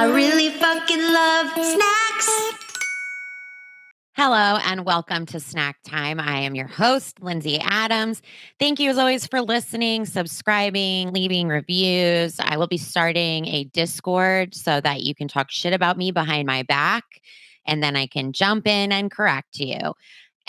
I really fucking love snacks. Hello and welcome to Snack Time. I am your host, Lindsay Adams. Thank you as always for listening, subscribing, leaving reviews. I will be starting a Discord so that you can talk shit about me behind my back and then I can jump in and correct you.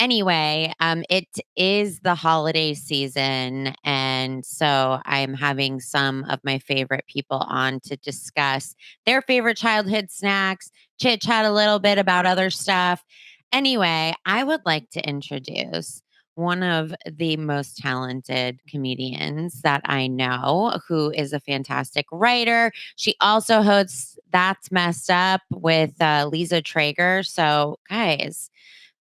Anyway, it is the holiday season, and so I'm having some of my favorite people on to discuss their favorite childhood snacks, chit chat a little bit about other stuff. Anyway, I would like to introduce one of the most talented comedians that I know, who is a fantastic writer. She also hosts That's Messed Up with Lisa Traeger. So, guys,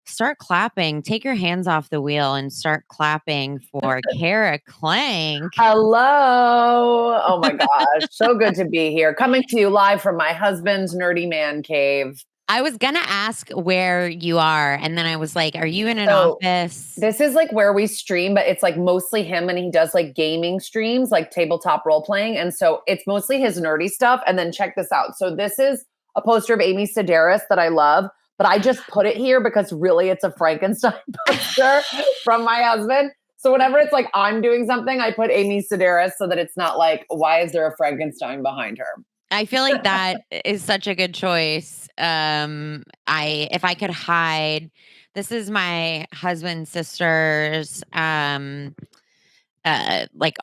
start clapping. Take your hands off the wheel and start clapping for Kara Klenk. Hello. Oh my gosh. So good to be here. Coming to you live from my husband's nerdy man cave. I was going to ask where you are. And then I was like, are you in an office? This is like where we stream, but it's like mostly him, and he does like gaming streams, like tabletop role playing. And so it's mostly his nerdy stuff. And then check this out. So this is a poster of Amy Sedaris that I love, but I just put it here because really it's a Frankenstein poster from my husband. So whenever it's like I'm doing something, I put Amy Sedaris so that it's not like, why is there a Frankenstein behind her? I feel like that is such a good choice. If I could hide, this is my husband's sister's like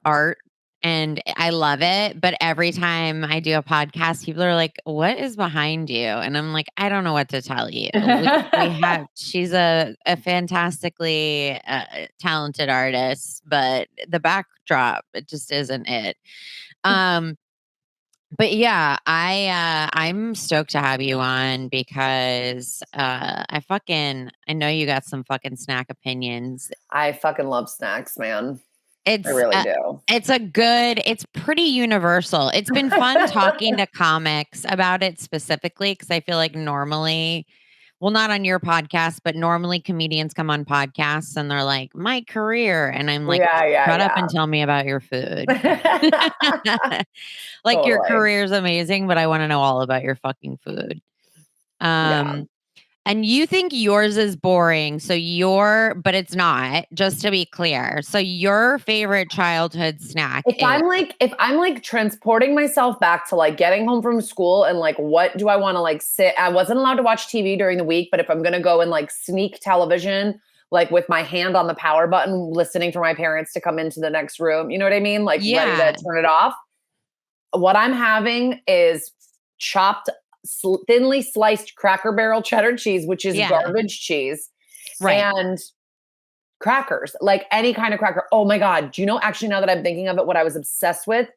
art, and I love it. But every time I do a podcast, people are like, "What is behind you?" And I'm like, "I don't know what to tell you." She's a fantastically talented artist, but the backdrop, it just isn't it. But yeah, I'm stoked to have you on because I know you got some fucking snack opinions. I fucking love snacks, man. I really do. It's pretty universal. It's been fun talking to comics about it specifically because I feel like normally, well, not on your podcast, but normally comedians come on podcasts and they're like, my career. And I'm like, shut up and tell me about your food. Like your career is amazing, but I want to know all about your fucking food. And you think yours is boring. But it's not, just to be clear. So your favorite childhood snack. If I'm like transporting myself back to like getting home from school and like, what do I want to like sit? I wasn't allowed to watch TV during the week, but if I'm going to go and like sneak television, like with my hand on the power button, listening for my parents to come into the next room, you know what I mean? Like ready to turn it off. What I'm having is chopped, thinly sliced Cracker Barrel cheddar cheese, which is garbage cheese, and crackers, like any kind of cracker. Oh my God. Do you know, actually, now that I'm thinking of it, what I was obsessed with?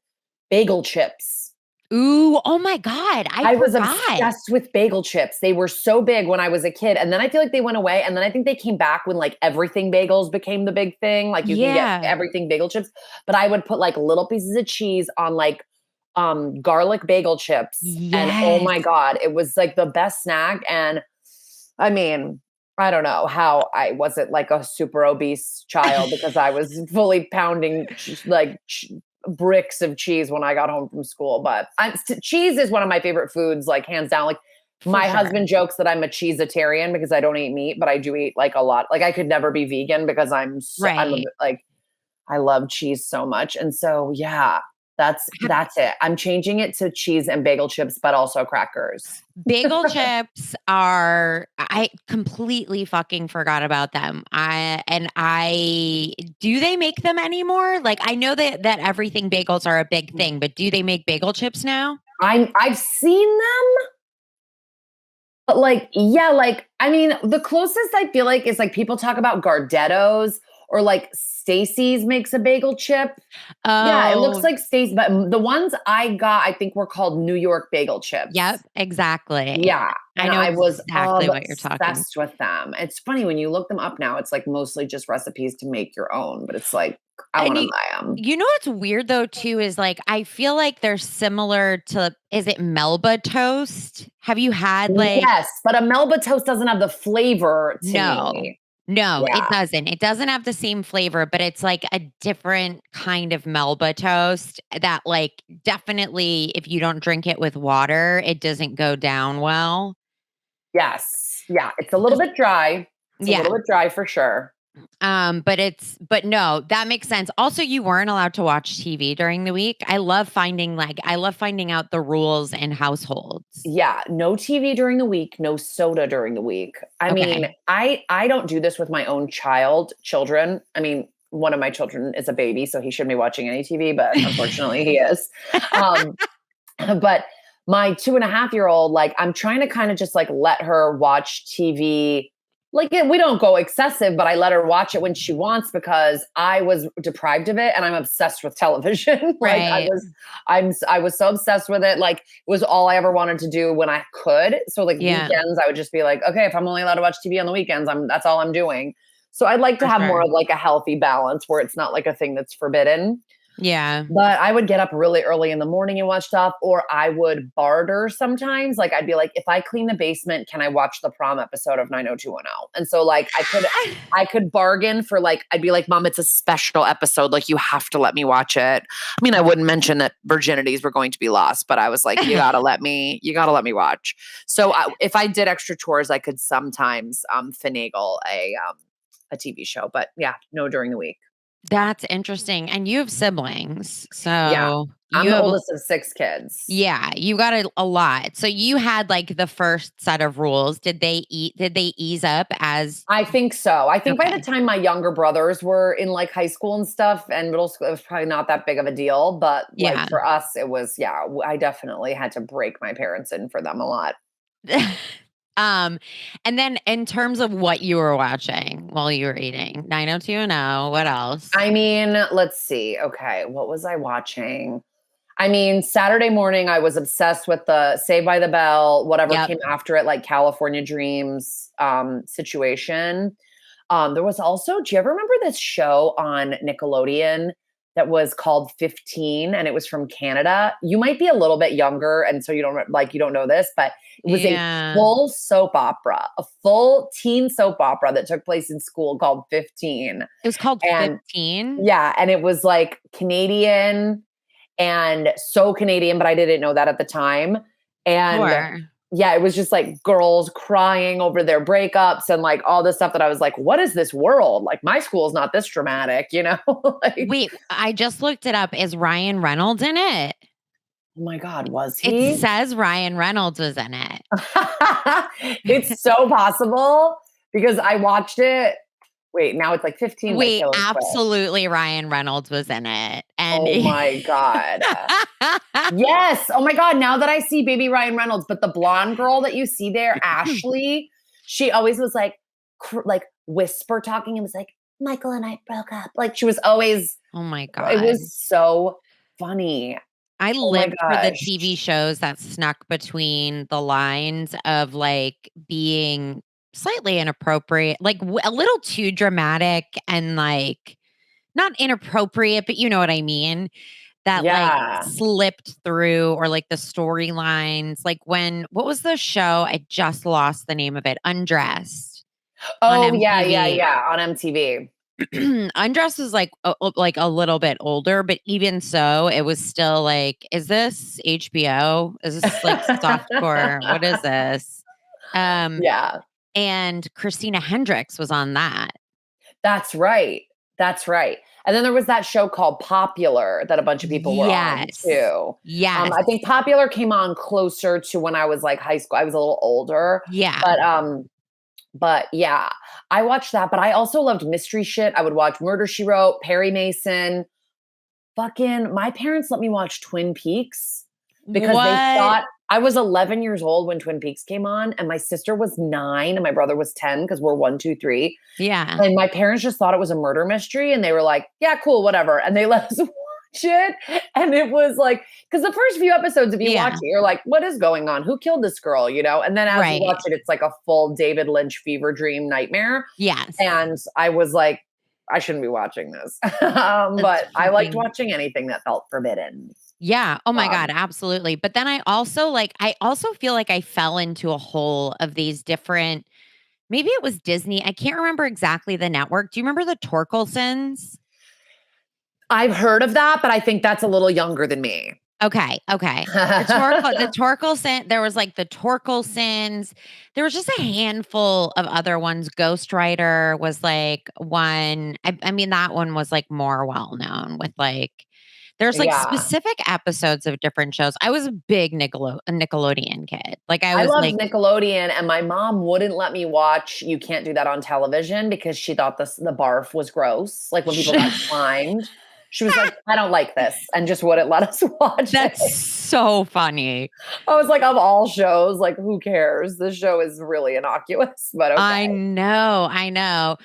Bagel chips. Ooh, oh my God. I was obsessed with bagel chips. They were so big when I was a kid. And then I feel like they went away. And then I think they came back when like everything bagels became the big thing. Like you can get everything bagel chips. But I would put like little pieces of cheese on like garlic bagel chips. Yes. And oh my God, it was like the best snack. And I mean, I don't know how I wasn't like a super obese child because I was fully pounding bricks of cheese when I got home from school. But cheese is one of my favorite foods, like hands down. Like my husband jokes that I'm a cheesetarian because I don't eat meat, but I do eat like a lot. Like I could never be vegan because I'm like, I love cheese so much. And so, yeah. That's it. I'm changing it to cheese and bagel chips, but also crackers. Bagel chips I completely fucking forgot about them. Do they make them anymore? Like I know that everything bagels are a big thing, but do they make bagel chips now? I've seen them. But I mean, the closest I feel like is like people talk about Gardettos or like Stacy's makes a bagel chip. Oh. Yeah, it looks like Stacy, but the ones I got, I think were called New York bagel chips. Yep, exactly. Yeah. I know I was exactly what you're talking about. Obsessed with them. It's funny when you look them up now, it's like mostly just recipes to make your own, but it's like, I want to buy them. You know what's weird though too is like I feel like they're similar to, is it Melba toast? Have you had like? Yes, but a Melba toast doesn't have the flavor to me. No, it Yeah. doesn't. It doesn't have the same flavor, but it's like a different kind of Melba toast that like definitely if you don't drink it with water, it doesn't go down well. Yes. Yeah. It's a little bit dry. It's a Yeah. little bit dry for sure. But no, that makes sense. Also, you weren't allowed to watch TV during the week. I love finding out the rules in households. Yeah, no TV during the week, no soda during the week. I mean, Okay. I don't do this with my own children. I mean, one of my children is a baby, so he shouldn't be watching any TV, but unfortunately he is. Um, but my 2.5-year-old, like, I'm trying to kind of just like let her watch TV. Like, we don't go excessive, but I let her watch it when she wants because I was deprived of it, and I'm obsessed with television. Like, Right. I was so obsessed with it. Like, it was all I ever wanted to do when I could. So like Yeah. weekends, I would just be like, okay, if I'm only allowed to watch TV on the weekends, that's all I'm doing. So I'd like to For have more sure. of like a healthy balance where it's not like a thing that's forbidden. Yeah. But I would get up really early in the morning and watch stuff, or I would barter sometimes. Like, I'd be like, if I clean the basement, can I watch the prom episode of 90210? And so like I could bargain for like, I'd be like, Mom, it's a special episode. Like, you have to let me watch it. I mean, I wouldn't mention that virginities were going to be lost, but I was like, you gotta let me watch. So if I did extra chores, I could sometimes finagle a TV show, but yeah, no during the week. That's interesting. And you have siblings. Yeah. So I'm you the have, oldest of 6 kids. yeah, you got a lot. So you had like the first set of rules. Did they ease up as I think so. I think by okay. the time my younger brothers were in like high school and stuff and middle school, it was probably not that big of a deal. But like Yeah. for us, it was, yeah, I definitely had to break my parents in for them a lot. And then in terms of what you were watching while you were eating, 90210, what else? I mean, let's see. Okay. What was I watching? I mean, Saturday morning, I was obsessed with the Saved by the Bell, whatever Yep. came after it, like California Dreams situation. There was also, do you ever remember this show on Nickelodeon that was called 15 and it was from Canada? You might be a little bit younger and so you don't know this, but it was a Yeah. full soap opera, a full teen soap opera that took place in school called 15. It was called And 15. yeah, and it was like Canadian and so Canadian, but I didn't know that at the time. And Sure. yeah, it was just like girls crying over their breakups and like all this stuff that I was like, what is this world? Like, my school's not this dramatic, you know? Like, Wait, I just looked it up. Is Ryan Reynolds in it? oh my God, was It he? says Ryan Reynolds was in it. It's so possible because I watched it. Wait, now it's like 15. by Wait, Taylor Swift. absolutely Ryan Reynolds was in it. And Oh my God. Yes. Oh my God. Now that I see baby Ryan Reynolds, but the blonde girl that you see there, Ashley, she always was like, like whisper talking and was like, Michael and I broke up. Like, she was always, Oh my God. it was so funny. I Oh my lived for the gosh. TV shows that snuck between the lines of like being slightly inappropriate, like a little too dramatic and like not inappropriate, but you know what I mean? That like Yeah. slipped through or like the storylines. Like what was the show? I just lost the name of it. Undressed on Oh, yeah, MTV. on MTV. Undressed was like a little bit older, but even so, it was still like, is this HBO? Is this like softcore? What is this? Yeah, And Christina Hendricks was on that. that's right. That's right. And then there was that show called Popular that a bunch of people were on Yes. too. Yes. I think Popular came on closer to when I was like high school. I was a little older. Yeah. But yeah, I watched that. But I also loved mystery shit. I would watch Murder, She Wrote, Perry Mason. Fucking, my parents let me watch Twin Peaks because What? they thought I was 11 years old when Twin Peaks came on, and my sister was 9 and my brother was 10 because we're 1, 2, 3. Yeah. And my parents just thought it was a murder mystery and they were like, yeah, cool, whatever. And they let us watch it. And it was like, because the first few episodes, if you Yeah. watch it, you're like, what is going on? Who killed this girl? You know? And then as Right. you watch it, it's like a full David Lynch fever dream nightmare. Yes. And I was like, I shouldn't be watching this. But I liked fucking- watching anything that felt forbidden. Yeah. Oh my Um, God. Absolutely. But then I also feel like I fell into a hole of these different maybe it was Disney. I can't remember exactly the network. Do you remember the Torkelsons? I've heard of that, but I think that's a little younger than me. Okay. The Torkelson, there was like the Torkelsons. There was just a handful of other ones. Ghost Rider was like one. I mean, that one was like more well known with like, there's like Yeah. specific episodes of different shows. I was a big Nickelodeon kid. Like I I was loved like, Nickelodeon, and my mom wouldn't let me watch You Can't Do That on Television because she thought the barf was gross. Like when people got slimed. She was like, I don't like this, and just wouldn't let us watch that's it. so funny. I was like, of all shows, like, who cares? This show is really innocuous, but okay. I know.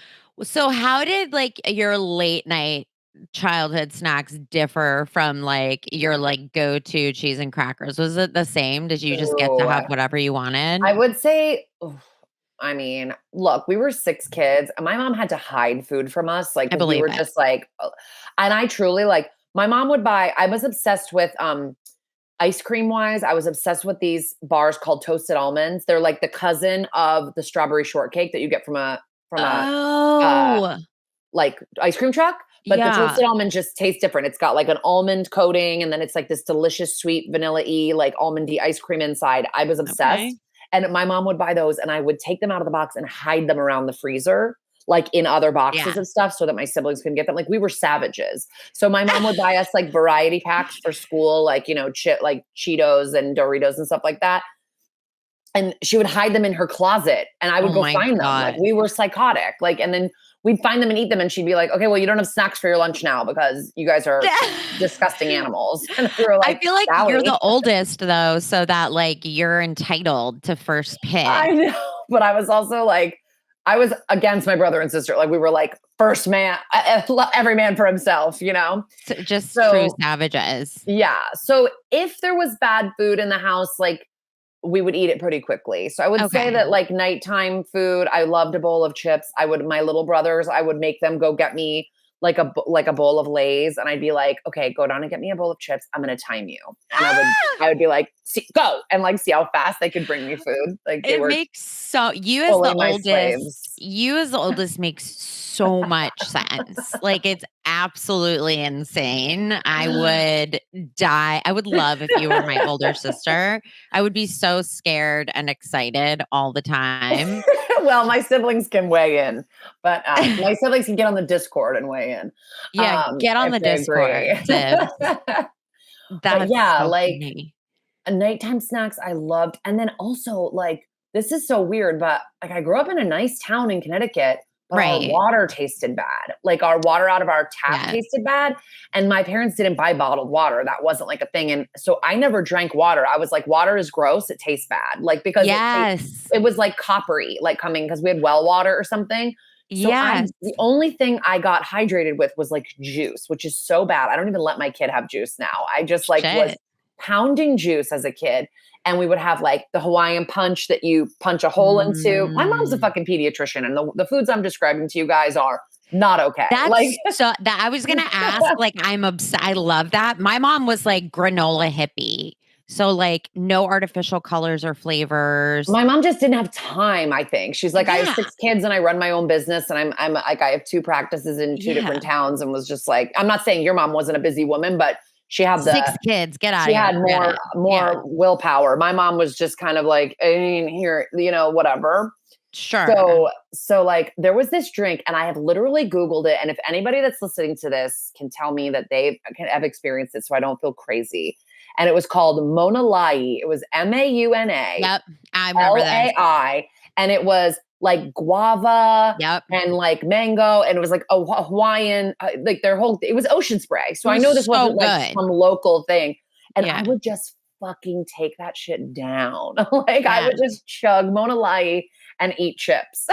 So how did like your late night childhood snacks differ from like your like go-to cheese and crackers? Was it the same? Did you just get to Ooh. have whatever you wanted? I would say, I mean, look, we were 6 kids, and my mom had to hide food from us, like, I 'cause we believe were it. just like, and I truly like, my mom would buy. I was obsessed with ice cream wise. I was obsessed with these bars called Toasted Almonds. They're like the cousin of the strawberry shortcake that you get from a Oh, like ice cream truck. But the yeah. toasted almond just tastes different. It's got like an almond coating, and then it's like this delicious sweet vanilla-y, like almondy ice cream inside. I was obsessed. Okay. And my mom would buy those, and I would take them out of the box and hide them around the freezer, like in other boxes Yeah. of stuff, so that my siblings couldn't get them. Like we were savages. So my mom would buy us like variety packs for school, like, like Cheetos and Doritos and stuff like that. And she would hide them in her closet, and I would Oh go my find them. Like God. we were psychotic. Like, and then we'd find them and eat them, and she'd be like, "Okay, well, you don't have snacks for your lunch now because you guys are disgusting animals." And we were I like, feel like you're "Sally." the oldest though, so that like you're entitled to first I pick. know, but I was also like, I was against my brother and sister. Like we were like first man, every man for himself, you know. Just true So savages. yeah. So if there was bad food in the house, like we would eat it pretty quickly. So I would say Okay. that like nighttime food, I loved a bowl of chips. My little brothers, I would make them go get me like a bowl of Lay's, and I'd be like, okay, go down and get me a bowl of chips. I'm gonna time you. And I would be like, go, and like see how fast they could bring me food. Like they It were makes so fully my slaves. you as the oldest makes so much sense. Like it's absolutely insane. I would die. I would love if you were my older sister. I would be so scared and excited all the time. Well, my siblings can weigh in, but my siblings can get on the Discord and weigh in. Yeah, get on if the they Discord, agree. Sibs. But That's yeah, so like funny. nighttime snacks I loved. And then also like this is so weird, but like I grew up in a nice town in Connecticut, but our Right. water tasted bad. Like our water out of our tap Yes. tasted bad. And my parents didn't buy bottled water. That wasn't like a thing. And so I never drank water. I was like, water is gross. It tastes bad. Like because Yes. it was like coppery, like coming because we had well water or something. So Yes. the only thing I got hydrated with was like juice, which is so bad. I don't even let my kid have juice now. I just like was Shit. pounding juice as a kid. And we would have like the Hawaiian punch that you punch a hole into. My mom's a Mm. fucking pediatrician, and the foods I'm describing to you guys are not okay. Like, That's so that I was gonna ask, like, I'm obsessed. I love that. My mom was like granola hippie. So like no artificial colors or flavors. my mom just didn't have time, I think. She's like, I have Yeah. 6 kids and I run my own business, and I'm like, I have 2 practices in 2 different towns, and was just like, I'm not saying your mom wasn't a busy woman, but she had 6 kids. Get out of she here. had Forget it. more willpower. My mom was just kind of like, I mean, here, whatever. Sure. So like there was this drink, and I have literally Googled it. And if anybody that's listening to this can tell me that they have experienced it, so I don't feel crazy. And it was called Mona Lai. It was Mauna. Yep. I remember that. Lai. And it was like guava Yep. and like mango. And it was like a Hawaiian, like it was ocean spray. So I know this So wasn't like good. some local thing. And Yeah. I would just fucking take that shit down. Like Yeah. I would just chug Mona Lai and eat chips.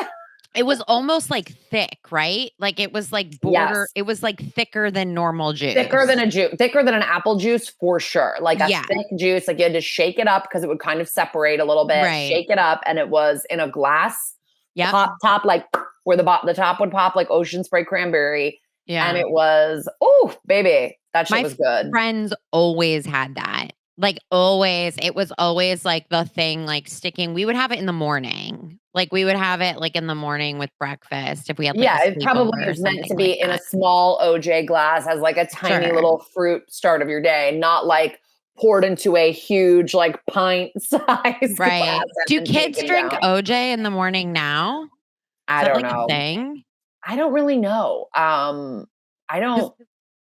It was almost like thick, right? Like it was like Yes. it was like thicker than normal juice. Thicker than an apple juice for sure. Like a Yeah. thick juice. Like you had to shake it up because it would kind of separate a little bit. Right. Shake it up, and it was in a glass. Yep. Top like where the top would pop like ocean spray cranberry. Yeah. And it was, oh baby, that shit My was good. friends always had that. Like always, it was always like the thing like sticking. We would have it in the morning Like we would have it like in the morning with breakfast if we had like Yeah, a it probably sleepover or is meant to something be like in a that. small OJ glass as like a tiny Sure. little fruit start of your day, not like poured into a huge like pint size glass Right. and Do then kids taken drink down. OJ in the morning now? Is I that don't like a know. thing? I don't really know. I Because don't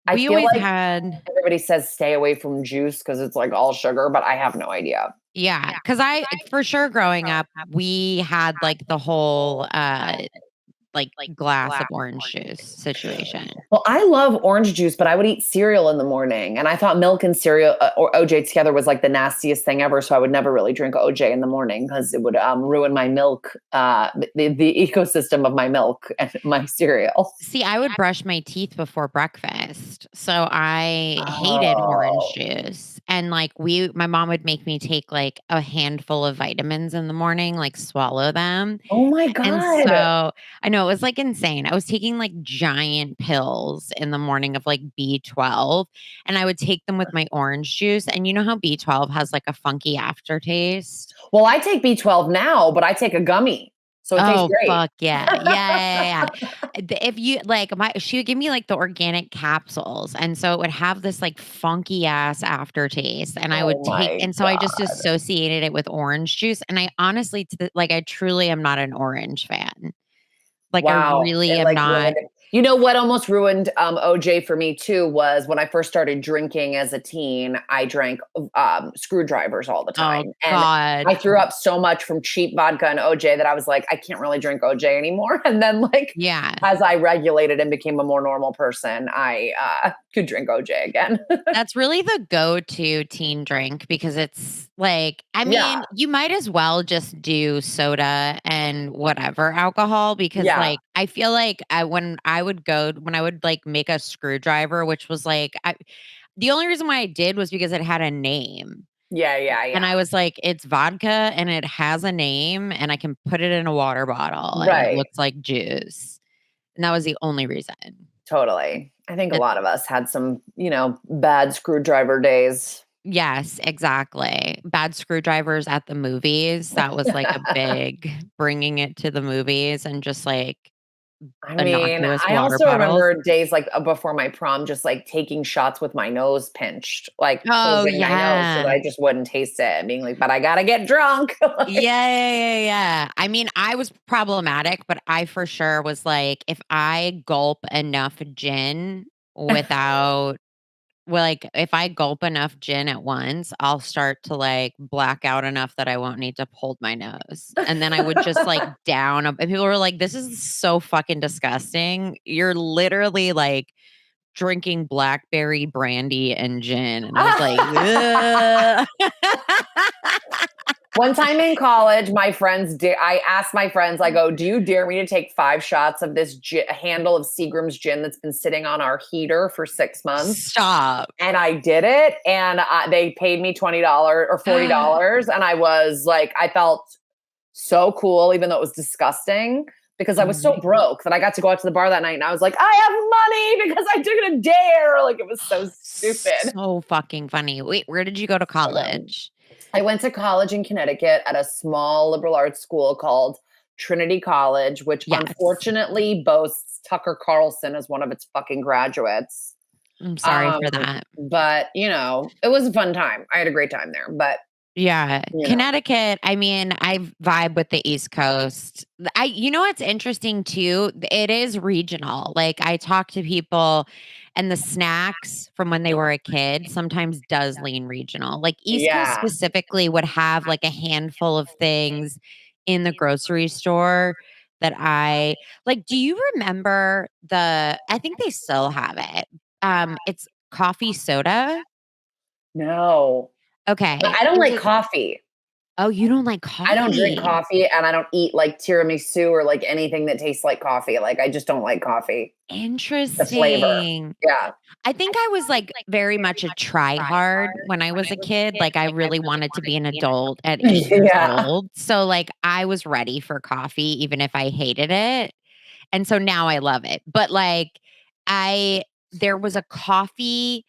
I we feel always like had, everybody says stay away from juice because it's like all sugar, but I have no idea. yeah, because I, for sure growing up, we had like the whole, like glass of orange juice situation. Well, I love orange juice, but I would eat cereal in the morning. And I thought milk and cereal or OJ together was like the nastiest thing ever. So I would never really drink OJ in the morning because it would ruin my milk, the ecosystem of my milk and my cereal. See, I would brush my teeth before breakfast. So I hated orange Oh, juice. And like my mom would make me take like a handful of vitamins in the morning, like swallow them. oh my And God. so I know it was like insane. I was taking like giant pills in the morning of like B12 and I would take them with my orange juice. And you know how B12 has like a funky aftertaste? Well, I take B12 now, but I take a gummy. So it tastes Oh, great. fuck yeah. If you like she would give me like the organic capsules. And so it would have this like funky ass aftertaste. And I would Oh take, my and so I just God. associated it with orange juice. And I honestly, like, I truly am not an orange fan. Like, I Wow, really it am like not. ruined it. You know what almost ruined OJ for me too was when I first started drinking as a teen, I drank screwdrivers all the Oh, time. And God. I threw up so much from cheap vodka and OJ that I was like, I can't really drink OJ anymore. And then like Yeah. as I regulated and became a more normal person, I could drink OJ again. That's really the go-to teen drink because it's like, I Yeah. mean, you might as well just do soda and whatever alcohol because Yeah. like I feel like when I would like make a screwdriver, which was like the only reason why I did was because it had a name. Yeah. Yeah. And I Yeah. was like, it's vodka and it has a name and I can put it in a water bottle and it Right. looks like juice. And that was the only reason. Totally. I think a lot of us had some, bad screwdriver days. Yes, exactly. Bad screwdrivers at the movies, that was like a big bringing it to the movies and just like I mean, innocuous I water also bottles. remember days like before my prom, just like taking shots with my nose pinched, like Oh, closing my nose so that yeah. I just wouldn't taste it and being like, but I gotta get drunk. Like, Yeah. I mean, I was problematic, but I for sure was like, if I gulp enough gin without well, like, if I gulp enough gin at once, I'll start to, like, black out enough that I won't need to hold my nose, and then I would just, like, down a and people were like, "This is so fucking disgusting. You're literally, like, drinking blackberry brandy and gin," and I was like, "Ugh." One time in college, I asked my friends, I go, do you dare me to take 5 shots of this handle of Seagram's gin that's been sitting on our heater for 6 months? Stop. And I did it, and they paid me $20 or $40, and I was like, I felt so cool, even though it was disgusting, because I Oh was so my broke that I got to go out to the bar that night, and I was like, I have money because I took a dare. Like it was so stupid. so fucking funny. Wait, where did you go to college? I went to college in Connecticut at a small liberal arts school called Trinity College, which Yes. unfortunately boasts Tucker Carlson as one of its fucking graduates. I'm sorry for that. But it was a fun time. I had a great time there. But Yeah, you know, Connecticut, I mean, I vibe with the East Coast. You know what's interesting too? It is regional. Like I talk to people and the snacks from when they were a kid sometimes does lean regional. Like East Coast yeah. specifically would have like a handful of things in the grocery store that I like. Do you remember I think they still have it. It's coffee soda. No. But Okay. I don't There's like a coffee. Oh, you don't like I don't drink coffee? coffee and I don't eat like tiramisu or like anything that tastes like coffee. Like I just don't like coffee. The flavor. Interesting. Yeah. I think I was, like, very much a try hard when I was a kid, like, I really wanted to be an adult at 8 years Yeah. old, so, like, I was ready for coffee even if I hated it, and so now I love it, but, like, I there was a coffee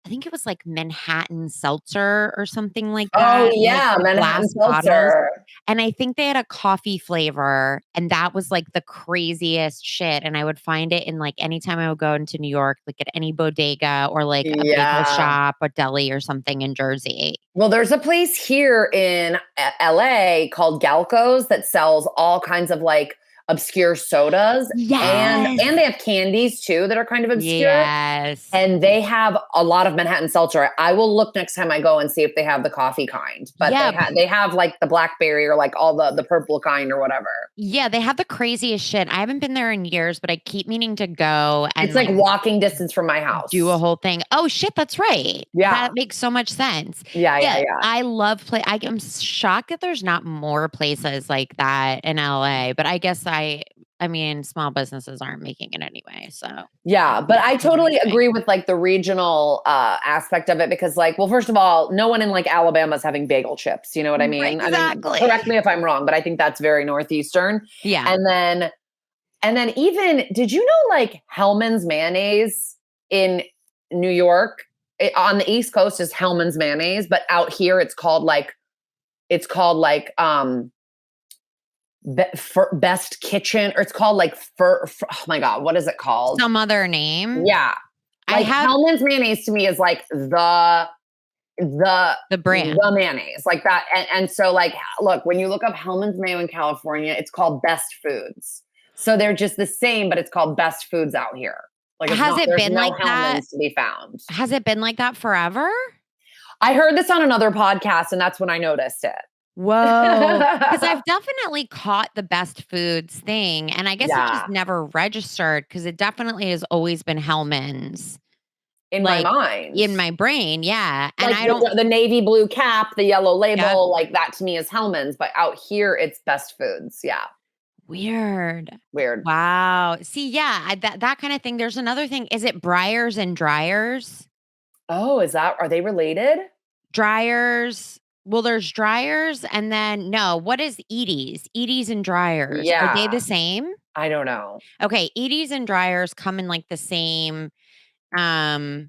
I think it was like Manhattan Seltzer or something like Oh that, like yeah, the Manhattan glass bottles. Seltzer. And I think they had a coffee flavor, and that was like the craziest shit. And I would find it in like anytime I would go into New York, like at any bodega or like a bagel Yeah. shop or deli or something in Jersey. Well, there's a place here in LA called Galco's that sells all kinds of like obscure sodas and Yes. they have candies too that are kind of obscure. Yes. And they have a lot of Manhattan Seltzer. I will look next time I go and see if they have the coffee kind. But Yeah. they have like the blackberry or like all the purple kind or whatever. Yeah, they have the craziest shit. I haven't been there in years, but I keep meaning to go and It's like walking distance from my house. do a whole thing. Oh shit, that's right. Yeah. That makes so much sense. Yeah. I love I am shocked that there's not more places like that in LA, but I guess I mean, small businesses aren't making it anyway. So yeah, but I totally agree with like the regional aspect of it because like, well, first of all, no one in like Alabama is having bagel chips. You know what I mean? Exactly. I mean, correct me if I'm wrong, but I think that's very Northeastern. Yeah. And then even, did you know like Hellman's mayonnaise in New York on the East Coast is Hellman's mayonnaise, but out here it's called like Best Kitchen, or it's called like oh my God, what is it called? Some other name. Yeah. Like Hellman's mayonnaise to me is like the brand, the mayonnaise like that. And so like, look, when you look up Hellman's mayo in California, it's called Best Foods. So they're just the same, but it's called Best Foods out here. Like, has it been like that? To be found. Has it been like that forever? I heard this on another podcast, and that's when I noticed it. Whoa. Because I've definitely caught the Best Foods thing, and I guess it just never registered because it definitely has always been Hellman's. In my mind. In my brain, yeah. And like I don't the navy blue cap, the yellow label, like that to me is Hellman's, but out here it's Best Foods. Yeah. Weird. Wow. See, yeah, that kind of thing. There's another thing. Is it Breyers and Dryers? Oh, are they related? Dryers. Well, there's Dryers and then what is Edie's? Edie's and Dryers. Yeah. Are they the same? I don't know. Okay, Edie's and Dryers come in like the same okay,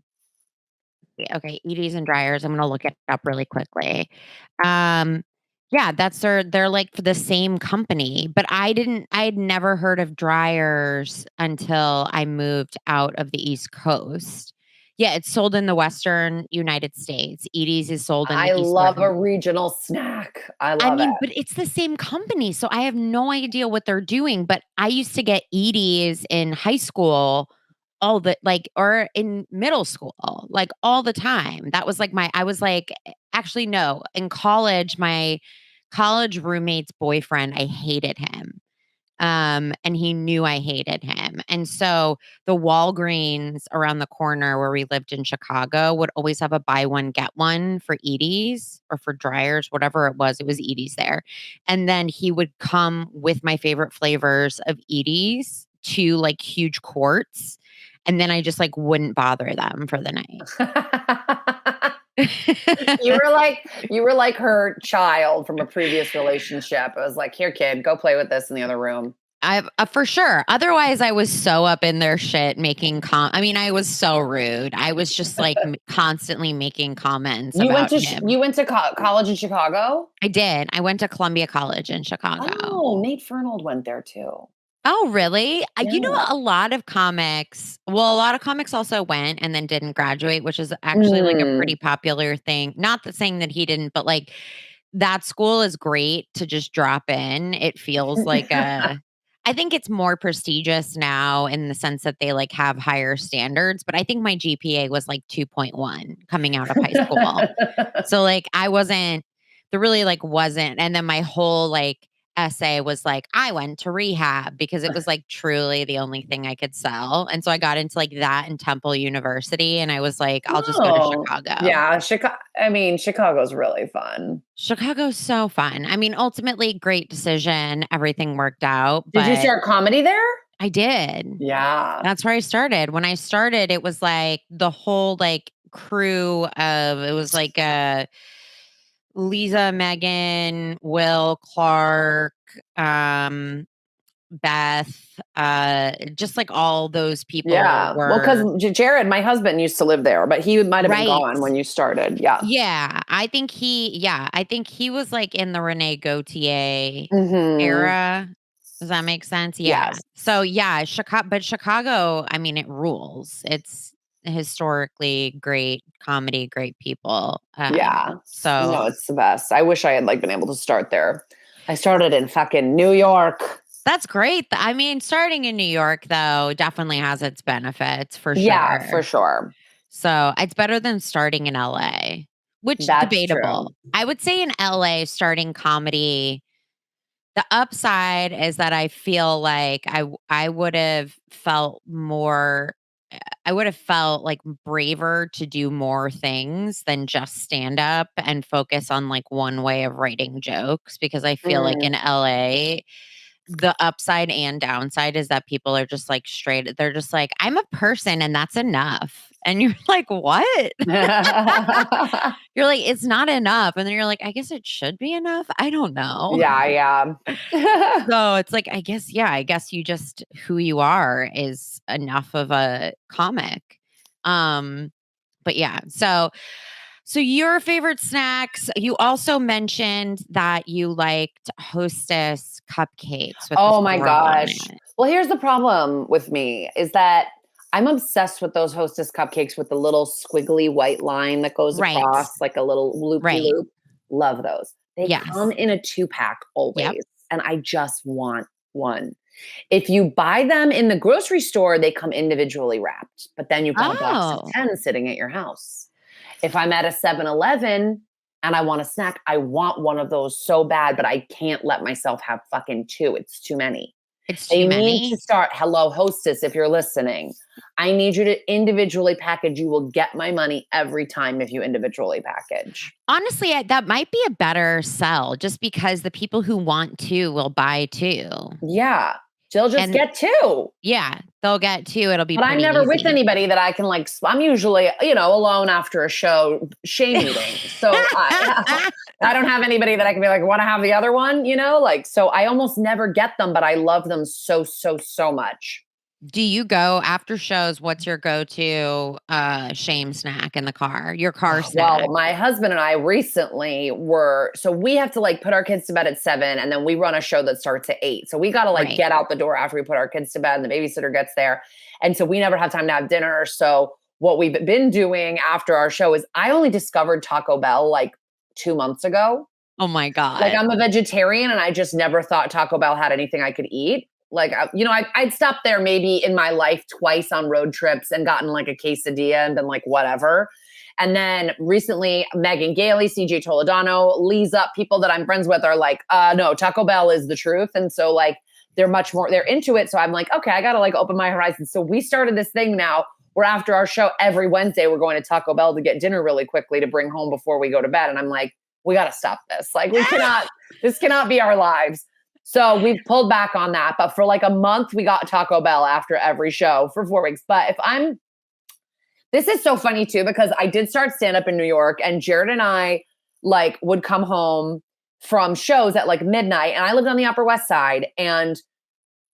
Edie's and Dryers. I'm gonna look it up really quickly. Yeah, they're like for the same company, but I'd never heard of Dryers until I moved out of the East Coast. Yeah, it's sold in the Western United States. Edie's is sold in the Eastern. I love a regional snack. I mean, but it's the same company, so I have no idea what they're doing, but I used to get Edie's in high school or in middle school, like all the time. That was like actually no, in college, my college roommate's boyfriend, I hated him. And he knew I hated him. And so the Walgreens around the corner where we lived in Chicago would always have a buy one, get one for Edie's or for Dryers, whatever it was Edie's there. And then he would come with my favorite flavors of Edie's to like huge quarts. And then I just like wouldn't bother them for the night. You were like her child from a previous relationship. I was like, here, kid, go play with this in the other room. For sure. Otherwise, I was so up in their shit making I was so rude. I was just like constantly making comments about him. You went to college in Chicago? I did. I went to Columbia College in Chicago. Oh, Nate Fernald went there too. Oh, really? Yeah. You know, a lot of comics also went and then didn't graduate, which is actually like a pretty popular thing. Not that saying that he didn't, but like that school is great to just drop in. It feels like I think it's more prestigious now in the sense that they like have higher standards, but I think my GPA was like 2.1 coming out of high school. So like there really like wasn't. And then my whole like essay was like, I went to rehab because it was like truly the only thing I could sell. And so I got into like that in Temple University and I was like, I'll just go to Chicago. Yeah. Chicago's really fun. Chicago's so fun. I mean, ultimately great decision. Everything worked out. Did you start comedy there? I did. Yeah. That's where I started. When I started, it was like the whole like crew of, it was like Lisa, Megan, Will, Clark, Beth, just like all those people Yeah. Well, were because Jared, my husband, used to live there, but he might have been right. gone when you started. Yeah. Yeah, I think he was like in the Renee Gautier Hmm. era. Does that make sense? Yeah. Yes. So yeah, Chicago, I mean, it rules. It's historically great comedy, great people. Yeah. So No, it's the best. I wish I had like been able to start there. I started in fucking New York. that's great. I mean, starting in New York though definitely has its benefits for Yeah, for sure. sure. So it's better than starting in LA, which That's true. debatable. I would say in LA starting comedy. The upside is that I feel like I would have felt more I would have felt like braver to do more things than just stand up and focus on like one way of writing jokes because I feel like Mm. in LA the upside and downside is that people are just like straight they're just like I'm a person and that's enough. And you're like, "What?" You're like, "It's not enough." And then you're like, "I guess it should be enough." I don't know. Yeah, yeah. So it's like, I guess you just who you are is enough of a comic. Um, but yeah, so your favorite snacks, you also mentioned that you liked Hostess cupcakes with the Oh my swirl on gosh. it. Well, here's the problem with me is that I'm obsessed with those Hostess cupcakes with the little squiggly white line that goes Right. across like a little loopy Right. loop. Love those. They come Yes. in a 2-pack Yep. always, and I just want one. If you buy them in the grocery store, they come individually wrapped, but then you've got a box of Oh, 10 sitting at your house. If I'm at a 7-Eleven and I want a snack, I want one of those so bad, but I can't let myself have fucking two. It's too many. it's They too need to many. start. Hello, hostess, if you're listening. I need you to individually package. You will get my money every time if you individually package. Honestly, that might be a better sell just because the people who want to will buy two. Yeah. She'll just And get two. yeah, they'll get two. It'll be But I'm pretty never with easy. anybody that I can like. I'm usually, alone after a show, shame eating. So I don't have anybody that I can be like, want to have the other one, like. So I almost never get them, but I love them so so so much. Do you go after shows? What's your go-to shame snack in the car? Your car Well, snack? my husband and I recently so we have to like put our kids to bed at 7 and then we run a show that starts at 8. So we got to like Right. get out the door after we put our kids to bed and the babysitter gets there. And so we never have time to have dinner. So what we've been doing after our show is I only discovered Taco Bell like 2 months ago. Oh my Like god. I'm a vegetarian and I just never thought Taco Bell had anything I could eat. Like, I'd stopped there maybe in my life twice on road trips and gotten like a quesadilla and been like, whatever. And then recently, Megan Gailey, CJ Toledano, Lisa, people that I'm friends with are like, no, Taco Bell is the truth. And so like, they're into it. So I'm like, okay, I got to like open my horizons. So we started this thing now where after our show, every Wednesday, we're going to Taco Bell to get dinner really quickly to bring home before we go to bed. And I'm like, we got to stop this. Like this cannot be our lives. So we've pulled back on that. But for like a month, we got Taco Bell after every show for 4 weeks. But this is so funny too, because I did start stand up in New York and Jared and I like would come home from shows at like midnight and I lived on the Upper West Side and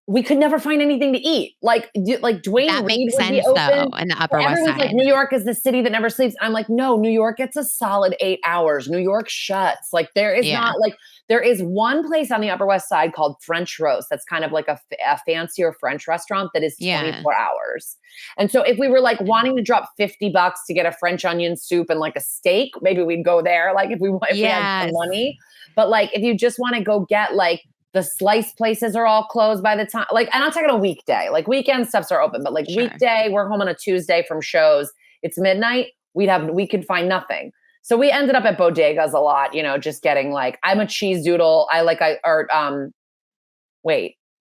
we could never find anything to eat. Like Dwayne That Reed makes would be sense open. though in the But Upper West everyone's like, Side. New York is the city that never sleeps. I'm like, no, New York gets a solid 8 hours. New York shuts. Like there is Yeah. not like, there is one place on the Upper West Side called French Roast. That's kind of like a fancier French restaurant that is 24 hours. And so if we were like wanting to drop $50 to get a French onion soup and like a steak, maybe we'd go there. Like if we had some money. But like, if you just want to go get like, the slice places are all closed by the time, like, and I'm talking a weekday, like weekend stuffs are open, but like weekday, we're home on a Tuesday from shows. It's midnight. We could find nothing. So we ended up at bodegas a lot, just getting like, I'm a cheese doodle.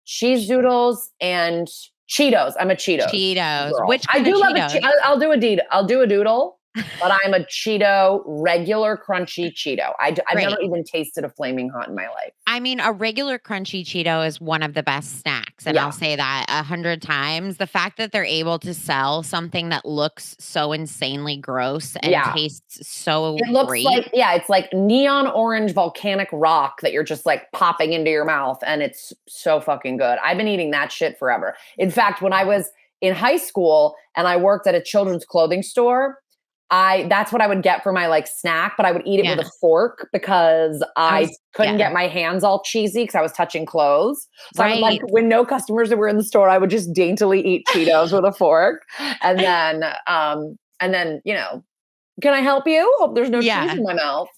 Cheese doodles and Cheetos. I'm a Cheetos. Cheetos. Girl. Which I kind do of love Cheetos? I'll do a doodle. but I'm a Cheeto, regular crunchy Cheeto. I've Great. never even tasted a Flaming Hot in my life. I mean, a regular crunchy Cheeto is one of the best snacks, and Yeah. I'll say that 100 times. The fact that they're able to sell something that looks so insanely gross and Yeah. tastes so It looks great. like, it's like neon orange volcanic rock that you're just like popping into your mouth, and it's so fucking good. I've been eating that shit forever. In fact, when I was in high school and I worked at a children's clothing store, that's what I would get for my like snack, but I would eat it with a fork because I couldn't get my hands all cheesy because I was touching clothes. So I would, like, when no customers were in the store, I would just daintily eat Cheetos with a fork. And then, you know, can I help you? Hope there's no cheese in my mouth.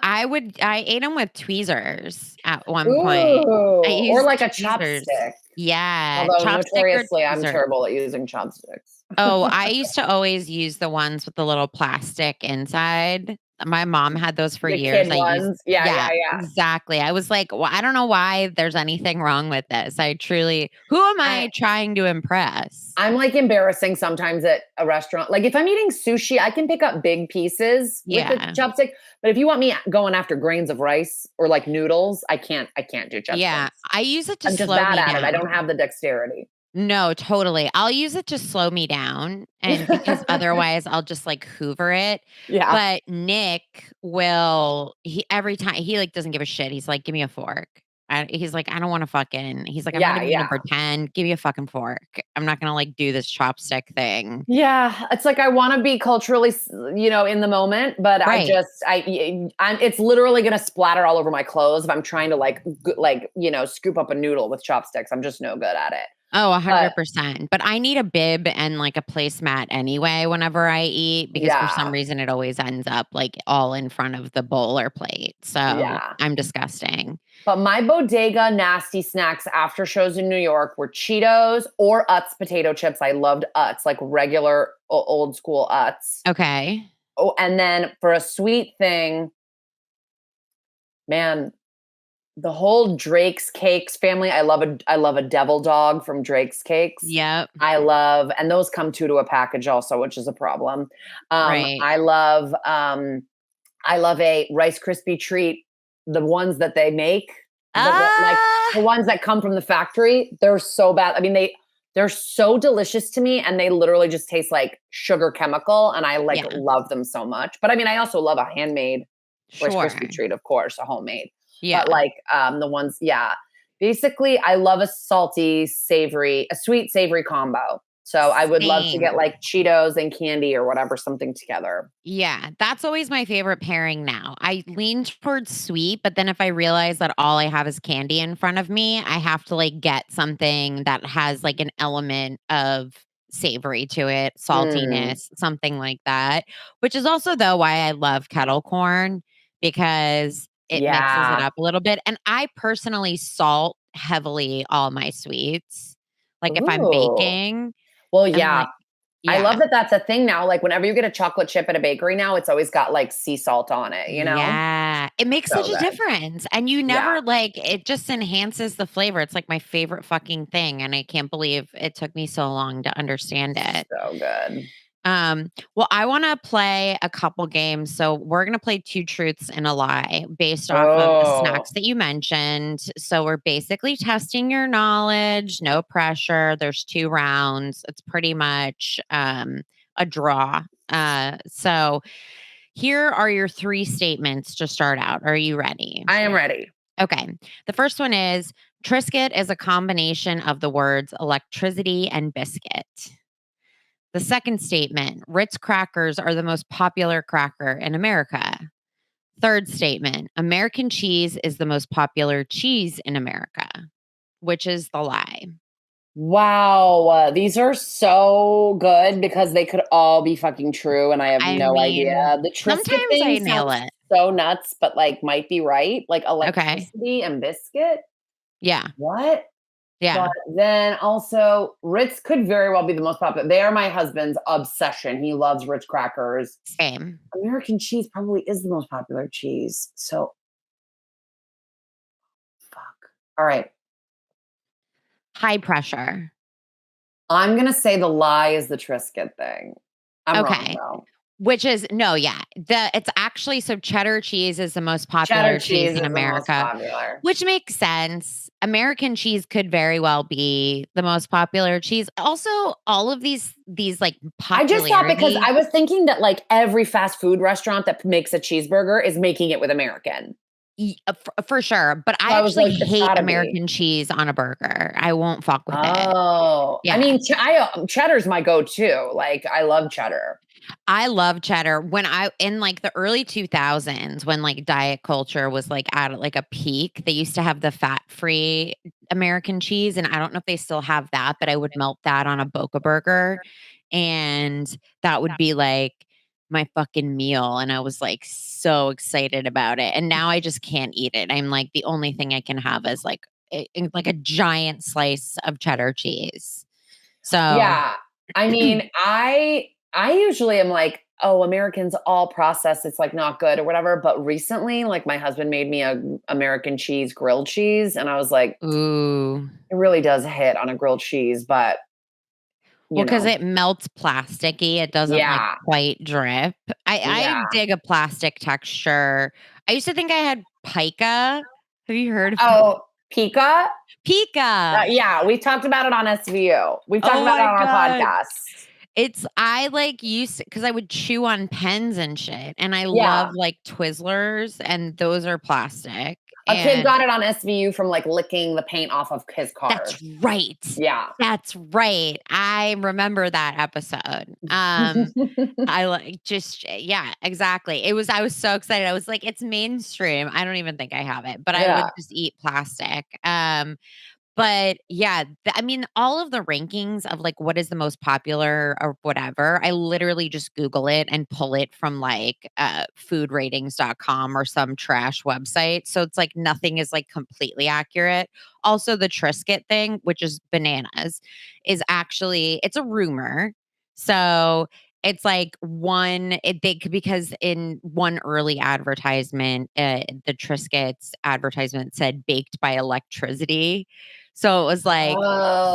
I ate them with tweezers at one Ooh, point. or like a tweezers. chopstick. Yeah. Although Chopstick notoriously, I'm terrible at using chopsticks. Oh, I used to always use the ones with the little plastic inside. My mom had those for The years. kid ones. Yeah. Exactly. I was like, well, I don't know why there's anything wrong with this. Who am I trying to impress? I'm like embarrassing sometimes at a restaurant. Like if I'm eating sushi, I can pick up big pieces with the chopstick. But if you want me going after grains of rice or like noodles, I can't do chopsticks. Yeah, I use it to I'm just slow me bad down. at it. I don't have the dexterity. No, totally. I'll use it to slow me down, and because otherwise I'll just like hoover it. Yeah. But Nick every time he like doesn't give a shit. He's like, give me a fork. He's like, I don't want to he's like, I'm not even gonna pretend. Give me a fucking fork. I'm not gonna like do this chopstick thing. Yeah, it's like I want to be culturally, in the moment, but it's literally gonna splatter all over my clothes if I'm trying to scoop up a noodle with chopsticks. I'm just no good at it. Oh, 100%. But I need a bib and like a placemat anyway whenever I eat because for some reason it always ends up like all in front of the bowl or plate. So I'm disgusting. But my bodega nasty snacks after shows in New York were Cheetos or Utz potato chips. I loved Utz, like regular old school Utz. Okay. Oh, and then for a sweet thing, man, the whole Drake's Cakes family. I love a devil dog from Drake's Cakes. Yep. And those come to a package also, which is a problem. Right. I love a Rice Krispie treat. The ones that they make, like the ones that come from the factory, they're so bad. I mean, they're so delicious to me, and they literally just taste like sugar chemical, and I love them so much. But I mean, I also love a handmade Rice Krispie treat, of course, a homemade. Yeah. But like the ones, basically, I love a sweet, savory combo. So I would love to get like Cheetos and candy or whatever, something together. Yeah, that's always my favorite pairing now. I lean towards sweet, but then if I realize that all I have is candy in front of me, I have to like get something that has like an element of savory to it, saltiness, something like that. Which is also though why I love kettle corn because it mixes it up a little bit. And I personally salt heavily all my sweets. Like if I'm baking. Well, I love that that's a thing now. Like whenever you get a chocolate chip at a bakery now, it's always got like sea salt on it, you know? Yeah. It makes such a difference. And you never it just enhances the flavor. It's like my favorite fucking thing. And I can't believe it took me so long to understand it. So good. Well, I want to play a couple games. So we're going to play 2 truths and a lie based off of the snacks that you mentioned. So we're basically testing your knowledge, no pressure. There's 2 rounds. It's pretty much a draw. So here are your 3 statements to start out. Are you ready? I am ready. Okay. The first one is Triscuit is a combination of the words electricity and biscuit. The second statement, Ritz Crackers are the most popular cracker in America. Third statement, American cheese is the most popular cheese in America. Which is the lie? Wow. These are so good because they could all be fucking true and I have no idea. The Triscuit sometimes thing I nail it. So nuts, but like might be right. Like electricity and biscuit. Yeah. What? Yeah. But then also Ritz could very well be the most popular. They are my husband's obsession. He loves Ritz Crackers. Same. American cheese probably is the most popular cheese. So fuck. All right. High pressure. I'm going to say the lie is the Triscuit thing. I'm wrong though. Which is no, yeah. It's actually so cheddar cheese is the most Cheddar popular cheese cheese is in the most America, popular. which makes sense. American cheese could very well be the most popular cheese. Also, all of these like I just thought because popularity. I was thinking that like every fast food restaurant that makes a cheeseburger is making it with American. For sure, but So I I was actually like, it's hate gotta be. American cheese on a burger. I won't fuck with it. Oh, I Yeah. mean, cheddar's my go-to. Like, I love cheddar. I love cheddar. When I in like the early 2000s when like diet culture was like at like a peak, they used to have the fat-free American cheese and I don't know if they still have that, but I would melt that on a Boca burger and that would be like my fucking meal and I was like so excited about it. And now I just can't eat it. I'm like the only thing I can have is like like a giant slice of cheddar cheese. So, Yeah. I mean, I usually am like, oh, Americans all processed, it's like not good or whatever. But recently, like my husband made me a American cheese grilled cheese, and I was like, ooh. it really does hit on a grilled cheese, but Well, you because know, it melts plasticky, it doesn't, like, yeah, quite drip. I yeah. dig a plastic texture. I used to think I had pica. Have you heard of Oh, pica? pica? Yeah, we talked about it on SVU. We've talked Oh about it my on our god. podcast. It's I, like, used because I would chew on pens and shit, and I love, Yeah. like, Twizzlers, and those are plastic, A kid and got it on SVU from like licking the paint off of his car. that's right. Yeah. That's right. I remember that episode. I like just yeah, exactly. I was so excited. I was like, it's mainstream. I don't even think I have it, but I would Yeah. just eat plastic. But yeah, I mean, all of the rankings of like what is the most popular or whatever, I literally just Google it and pull it from like foodratings.com or some trash website. So it's like nothing is like completely accurate. Also, the Triscuit thing, which is bananas, is actually it's a rumor. So it's like because in one early advertisement, the Triscuits advertisement said baked by electricity. So it was like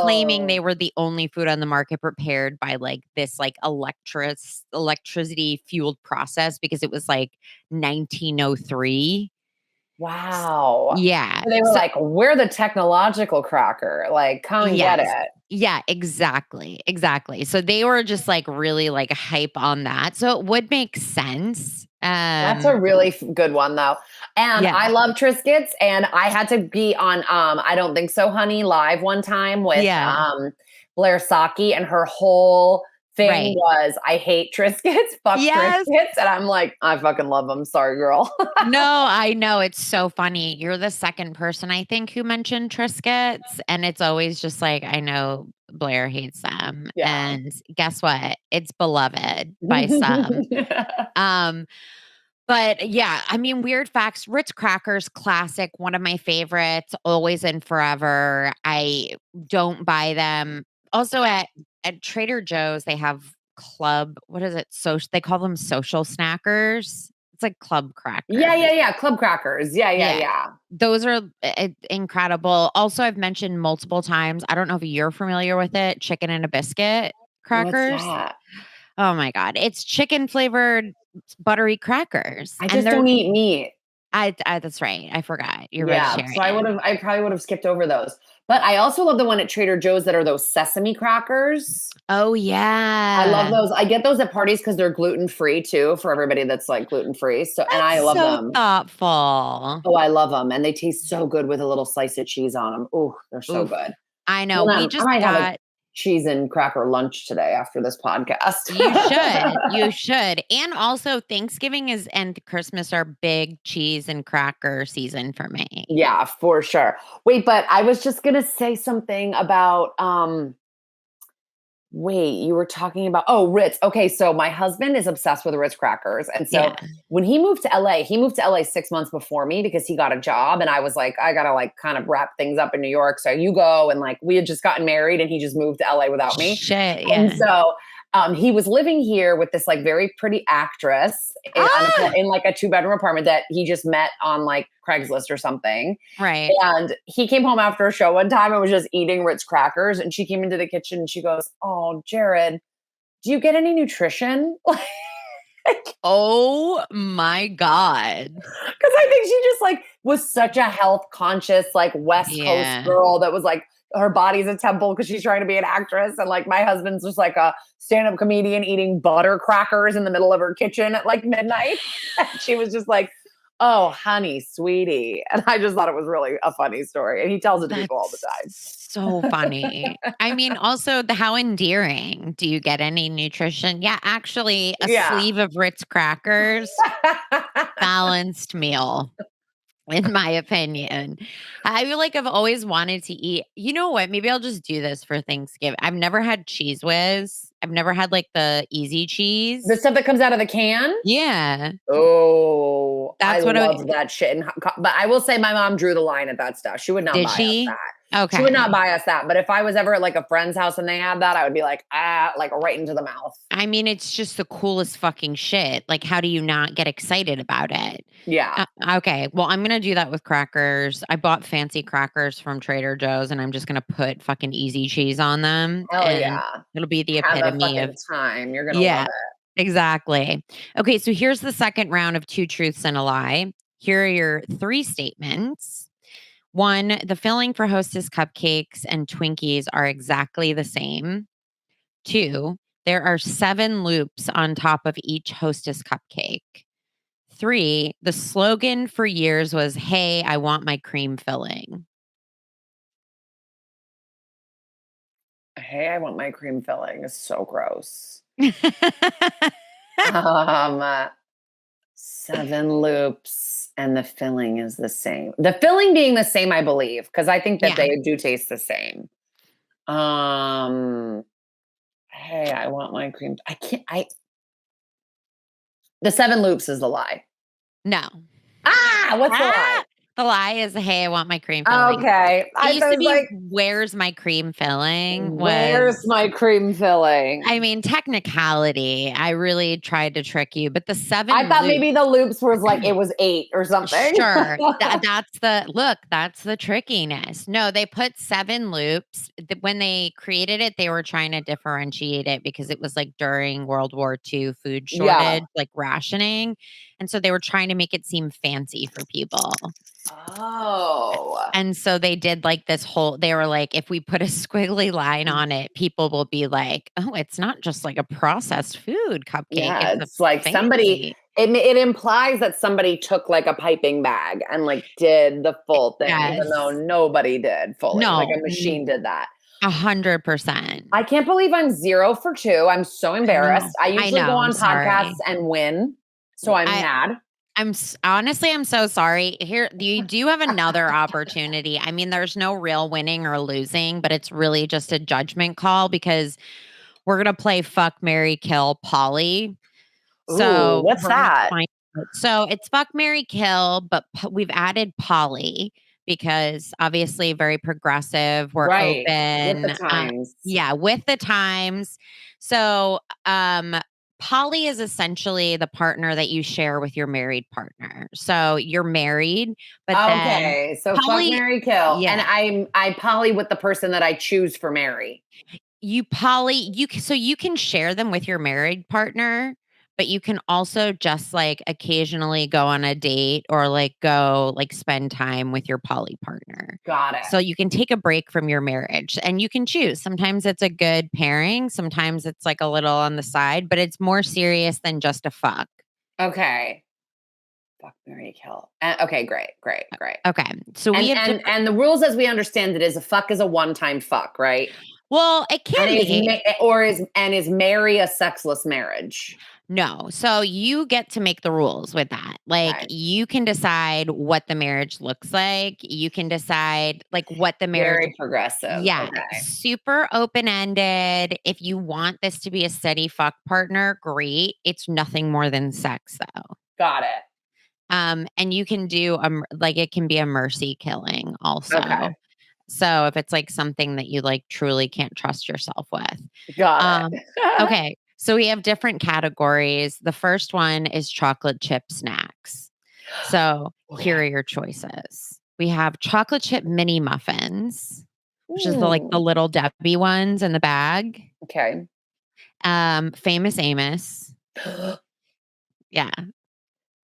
claiming they Oh. were the only food on the market prepared by like this like electricity fueled process because it was like 1903. Wow. Yeah. So they were So like, we're the technological cracker. Like, come and get yes. it. Yeah, exactly. Exactly. So they were just like really like hype on that. So it would make sense. That's a really good one though. And Yeah. I love Triscuits and I had to be on I Don't Think So Honey live one time with Yeah. Blair Saki and her whole thing Right. was I hate Triscuits, fuck Yes. Triscuits. And I'm like, I fucking love them. Sorry, girl. No, I know. It's so funny. You're the second person I think who mentioned Triscuits, and it's always just like, I know Blair hates them. Yeah. And guess what? It's beloved by some. Um, but yeah, I mean, weird facts. Ritz Crackers, classic, one of my favorites, always and forever. I don't buy them. Also at Trader Joe's, they have what is it? They call them social snackers. It's like club Yeah, crackers. yeah, yeah. Club crackers. Yeah, yeah, Yeah. yeah. Those are incredible. Also, I've mentioned multiple times, I don't know if you're familiar with it, chicken and a biscuit What's crackers. that? Oh my god, it's chicken flavored buttery crackers, I and just don't eat meat. I that's right, I forgot. You're Yeah, so vegetarian. I probably would have skipped over those. But I also love the one at Trader Joe's that are those sesame crackers. Oh, I love yeah. those. I get those at parties because they're gluten-free too for everybody that's like gluten-free. So, and I That's love so them. thoughtful. Oh, I love them. And they taste so good with a little slice of cheese on them. Oh, they're so Oof. good. I know, Well, we I just might have a got cheese and cracker lunch today after this podcast. you should, and also Thanksgiving and Christmas are big cheese and cracker season for me. Yeah, for sure. Wait, but I was just gonna say something about wait, you were talking about Ritz. Okay, so my husband is obsessed with Ritz crackers. And so Yeah. when he moved to LA, he moved to LA 6 months before me because he got a job and I was like, I got to like kind of wrap things up in New York. So you go and like we had just gotten married and he just moved to LA without me. Shit, And yeah. so he was living here with this like very pretty actress Ah! in like a 2-bedroom apartment that he just met on like Craigslist or something. Right. And he came home after a show one time and was just eating Ritz crackers. And she came into the kitchen and she goes, "Oh, Jared, do you get any nutrition?" Oh my God. Because I think she just like was such a health conscious, like West Coast Yeah. girl that was like her body's a temple because she's trying to be an actress. And like my husband's just like a stand-up comedian eating butter crackers in the middle of her kitchen at like midnight. And she was just like, oh, honey, sweetie. And I just thought it was really a funny story. And he tells it to people all the time. So funny. I mean, also how endearing. Do you get any nutrition? Yeah, actually, a Yeah. sleeve of Ritz Crackers, balanced meal, in my opinion. I feel like I've always wanted to eat. You know what? Maybe I'll just do this for Thanksgiving. I've never had Cheese Whiz. I've never had like the easy cheese. The stuff that comes out of the can? Yeah. Oh, That's I what love that shit. But I will say my mom drew the line at that stuff. She would not Did buy she? us that. Okay. She would not buy us that. But if I was ever at like a friend's house and they had that, I would be like, like right into the mouth. I mean, it's just the coolest fucking shit. Like, how do you not get excited about it? Yeah. Okay. Well, I'm going to do that with crackers. I bought fancy crackers from Trader Joe's and I'm just going to put fucking easy cheese on them. Hell and yeah. It'll be the Have a epitome fucking of, time. You're gonna yeah, love it. exactly. Okay. So here's the second round of two truths and a lie. Here are your three statements. One, the filling for Hostess cupcakes and Twinkies are exactly the same. Two, there are 7 loops on top of each Hostess cupcake. 3, the slogan for years was, "Hey, I want my cream filling." Hey, I want my cream filling. It's so gross. Um, 7 loops and the filling is the same. The filling being the same, I believe, because I think that Yeah. they do taste the same. Hey, I want my cream. The 7 loops is the lie. No. What's the lie? The lie is, "Hey, I want my cream filling." Okay. It used to was be, like, "Where's my cream filling?" where's my cream filling? I mean, technicality, I really tried to trick you, but the 7 I thought loops. maybe the loops was like it was 8 or something. Sure. That's the trickiness. No, they put 7 loops. When they created it, they were trying to differentiate it because it was like during World War II food Yeah. shortage, like rationing. And so they were trying to make it seem fancy for people. Oh. And so they did like they were like, if we put a squiggly line on it, people will be like, oh, it's not just like a processed food cupcake. Yeah, It's it's like somebody. It implies that somebody took like a piping bag and like did the full thing, even though Yes. nobody did fully. No. Like a machine did that. 100%. I can't believe I'm 0 for 2. I'm so embarrassed. I usually go on podcasts and win, so I'm mad. Honestly, I'm so sorry. Here, you do have another opportunity. I mean, there's no real winning or losing, but it's really just a judgment call because we're gonna play Fuck, Marry, Kill Polly. So Ooh, what's we're gonna that? So it's Fuck, Marry, Kill, but we've added Polly because obviously very progressive. We're Right. open. With the times. Yeah, with the times. So Poly is essentially the partner that you share with your married partner. So you're married, but Okay, so poly, fuck, marry, kill, yeah. and I poly with the person that I choose for marry. So you can share them with your married partner, but you can also just like occasionally go on a date or like go like spend time with your poly partner. Got it. So you can take a break from your marriage and you can choose. Sometimes it's a good pairing, sometimes it's like a little on the side, but it's more serious than just a fuck. Okay. Fuck, marry, kill. Okay, great. Okay. So and the rules as we understand it is a fuck is a one-time fuck, right? Well, it can be. Is marry a sexless marriage? No. So you get to make the rules with that. Like Okay. you can decide what the marriage looks like. You can decide like what the marriage. Very progressive. Yeah. Okay. Super open-ended. If you want this to be a steady fuck partner, great. It's nothing more than sex though. Got it. And you can do like it can be a mercy killing also. Okay. So if it's like something that you like truly can't trust yourself with. Got it. Okay. So we have different categories. The first one is chocolate chip snacks. So here are your choices. We have chocolate chip mini muffins, which is the little Debbie ones in the bag. Okay. Famous Amos. Yeah.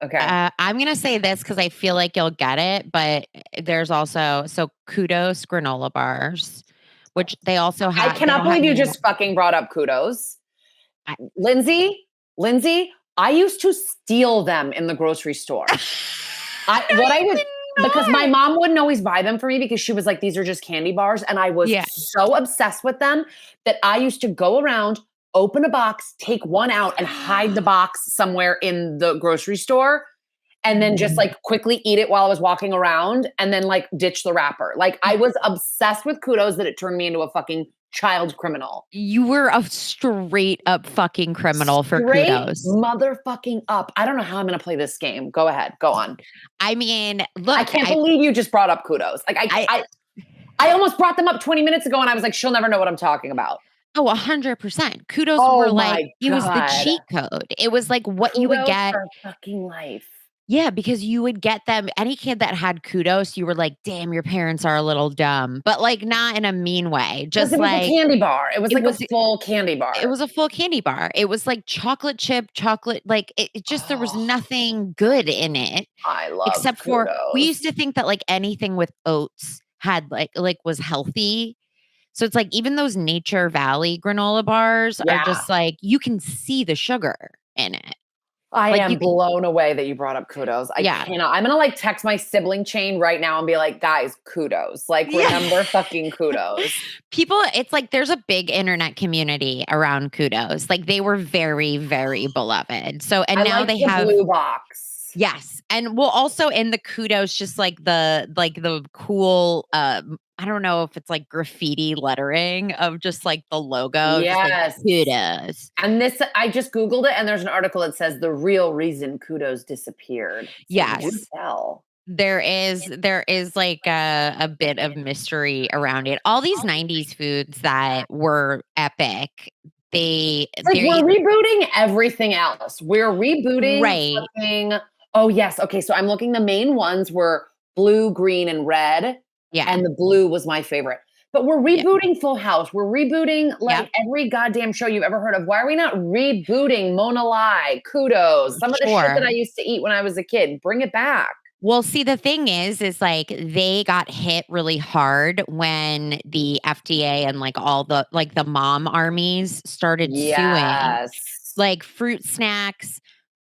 Okay. I'm going to say this because I feel like you'll get it, but there's also, Kudos granola bars, which they also I have. cannot believe you just fucking brought up Kudos. I- Lindsay, I used to steal them in the grocery store. Because my mom wouldn't always buy them for me because she was like, these are just candy bars. And I was so obsessed with them that I used to go around, open a box, take one out and hide the box somewhere in the grocery store. And then just like quickly eat it while I was walking around and then like ditch the wrapper. Like I was obsessed with Kudos that it turned me into a fucking child criminal. You were a straight up fucking criminal for Kudos. Motherfucking up. I don't know how I'm going to play this game. Go ahead. Go on. I mean, look. I can't believe you just brought up Kudos. Like I almost brought them up 20 minutes ago and I was like, she'll never know what I'm talking about. Oh, 100%. Kudos were like, it was the cheat code. It was like what Kudos you would get. For fucking life. Yeah, because you would get them. Any kid that had Kudos, you were like, damn, your parents are a little dumb, but like not in a mean way. Just it was like a candy bar. It was like a full candy bar. It was a full candy bar. It was like chocolate chip, like it just, there was nothing good in it. I love except Kudos. for, we used to think that like anything with oats had like was healthy. So it's like even those Nature Valley granola bars are just like, you can see the sugar in it. I am blown away that you brought up Kudos. I cannot. I'm going to like text my sibling chain right now and be like, guys, Kudos. Like, remember fucking Kudos. People, it's like there's a big internet community around Kudos. Like they were very, very beloved. So, and now they have blue box. Yes. And well, also in the Kudos, just like the cool, I don't know if it's like graffiti lettering of just like the logo. Yes. Just like Kudos. And this, I just Googled it and there's an article that says the real reason Kudos disappeared. So yes. There is like a bit of mystery around it. All these 90s foods that were epic. We're rebooting everything else. We're rebooting fucking, oh yes. Okay. So I'm looking, the main ones were blue, green, and red. Yeah. And the blue was my favorite. But we're rebooting Full House. We're rebooting like every goddamn show you've ever heard of. Why are we not rebooting Mona Lai, Kudos, some of the shit that I used to eat when I was a kid? Bring it back. Well, see, the thing is like they got hit really hard when the FDA and like all the like the mom armies started suing. Like fruit snacks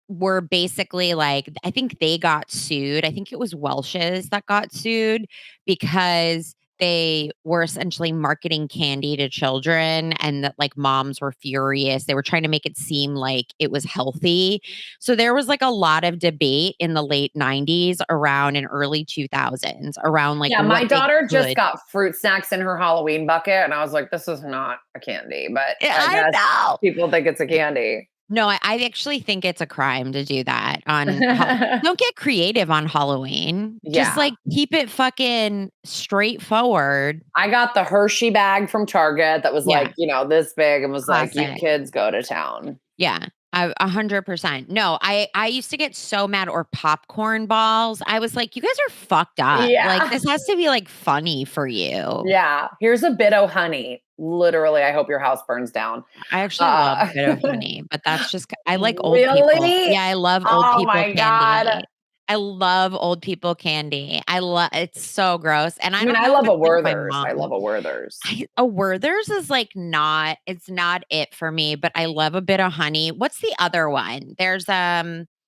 were basically like, I think they got sued. I think it was Welch's that got sued because they were essentially marketing candy to children and that like moms were furious. They were trying to make it seem like it was healthy. So there was like a lot of debate in the late 90s around and early 2000s around like, my daughter just got fruit snacks in her Halloween bucket. And I was like, this is not a candy, but I guess know people think it's a candy. No, I actually think it's a crime to do that on don't get creative on Halloween. Just like keep it fucking straightforward. I got the Hershey bag from Target that was like, this big and was like, you kids go to town. Yeah. 100%. No, I used to get so mad, or popcorn balls. I was like, you guys are fucked up. Yeah. Like this has to be like funny for you. Yeah. Here's a bit of honey. Literally, I hope your house burns down. I actually love a bit of honey, but that's just, I like old people. Yeah, I love old people candy. God. I love old people candy. It's so gross. And I love a Werther's. I love a Werther's. A Werther's is like it's not it for me, but I love a bit of honey. What's the other one? There's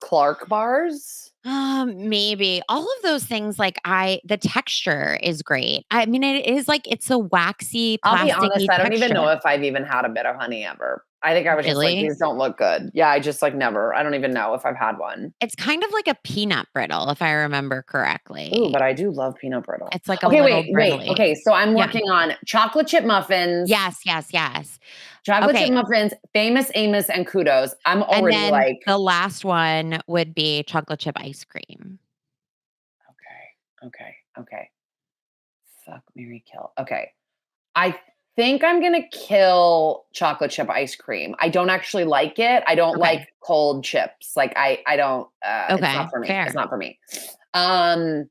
Clark bars. Maybe all of those things. Like the texture is great. I mean, it is like, it's a waxy, I'll be honest, texture. I don't even know if I've even had a bit of honey ever. I think I was just like, these don't look good. Yeah, I just like never. I don't even know if I've had one. It's kind of like a peanut brittle, if I remember correctly. Ooh, but I do love peanut brittle. It's like wait. Okay, so I'm working on chocolate chip muffins. Yes. Chocolate chip muffins, Famous Amos, and Kudos. I'm already and then the last one would be chocolate chip ice cream. Okay. Fuck, marry, kill. Okay. I think I'm going to kill chocolate chip ice cream. I don't actually like it. I don't like cold chips. Like I don't, it's not for me. Fair. It's not for me. I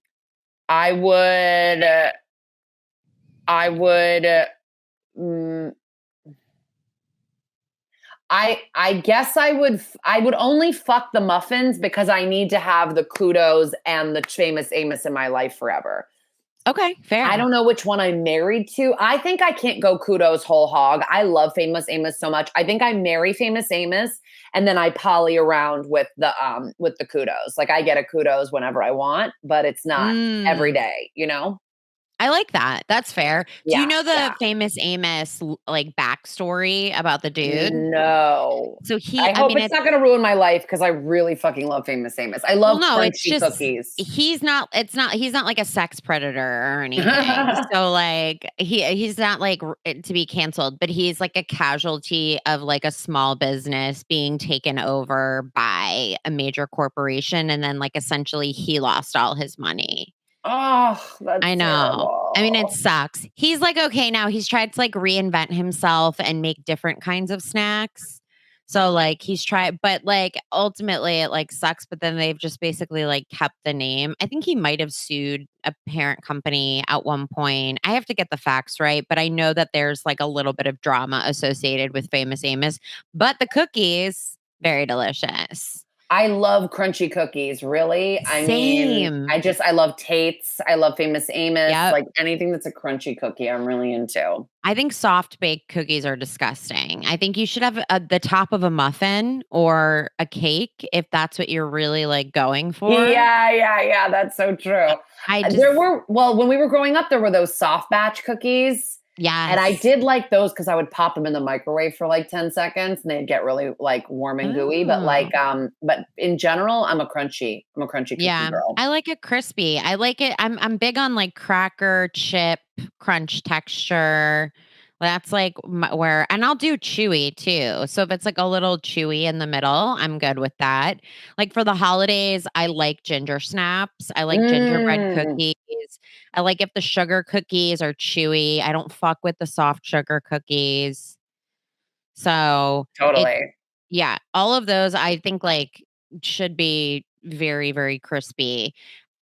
I guess I would only fuck the muffins because I need to have the Kudos and the Famous Amos in my life forever. Okay, fair. I don't know which one I'm married to. I think I can't go Kudos whole hog. I love Famous Amos so much. I think I marry Famous Amos and then I poly around with the Kudos. Like I get a Kudos whenever I want, but it's not every day, you know? I like that. That's fair. Do you know the Yeah. Famous Amos like backstory about the dude? No. So I hope it's not going to ruin my life because I really fucking love Famous Amos. I love crunchy cookies. He's not like a sex predator or anything. So like he's not like to be canceled, but he's like a casualty of like a small business being taken over by a major corporation, and then like essentially he lost all his money. Oh, that's I know. terrible. I mean, it sucks. He's like, okay, now he's tried to like reinvent himself and make different kinds of snacks. So like he's tried, but like ultimately it like sucks. But then they've just basically like kept the name. I think he might have sued a parent company at one point. I have to get the facts right, but I know that there's like a little bit of drama associated with Famous Amos. But the cookies, very delicious. I love crunchy cookies, really. I mean, I love Tate's. I love Famous Amos. Yep. Like anything that's a crunchy cookie, I'm really into. I think soft baked cookies are disgusting. I think you should have the top of a muffin or a cake if that's what you're really like going for. Yeah. That's so true. When we were growing up, there were those soft batch cookies. Yeah. And I did like those because I would pop them in the microwave for like 10 seconds and they'd get really like warm and gooey. But but in general, I'm a crunchy cookie girl. I like it crispy. I like it. I'm big on like cracker chip crunch texture. That's like where, and I'll do chewy too. So if it's like a little chewy in the middle, I'm good with that. Like for the holidays, I like ginger snaps. I like gingerbread cookies. I like if the sugar cookies are chewy. I don't fuck with the soft sugar cookies. So totally. All of those I think like should be very, very crispy.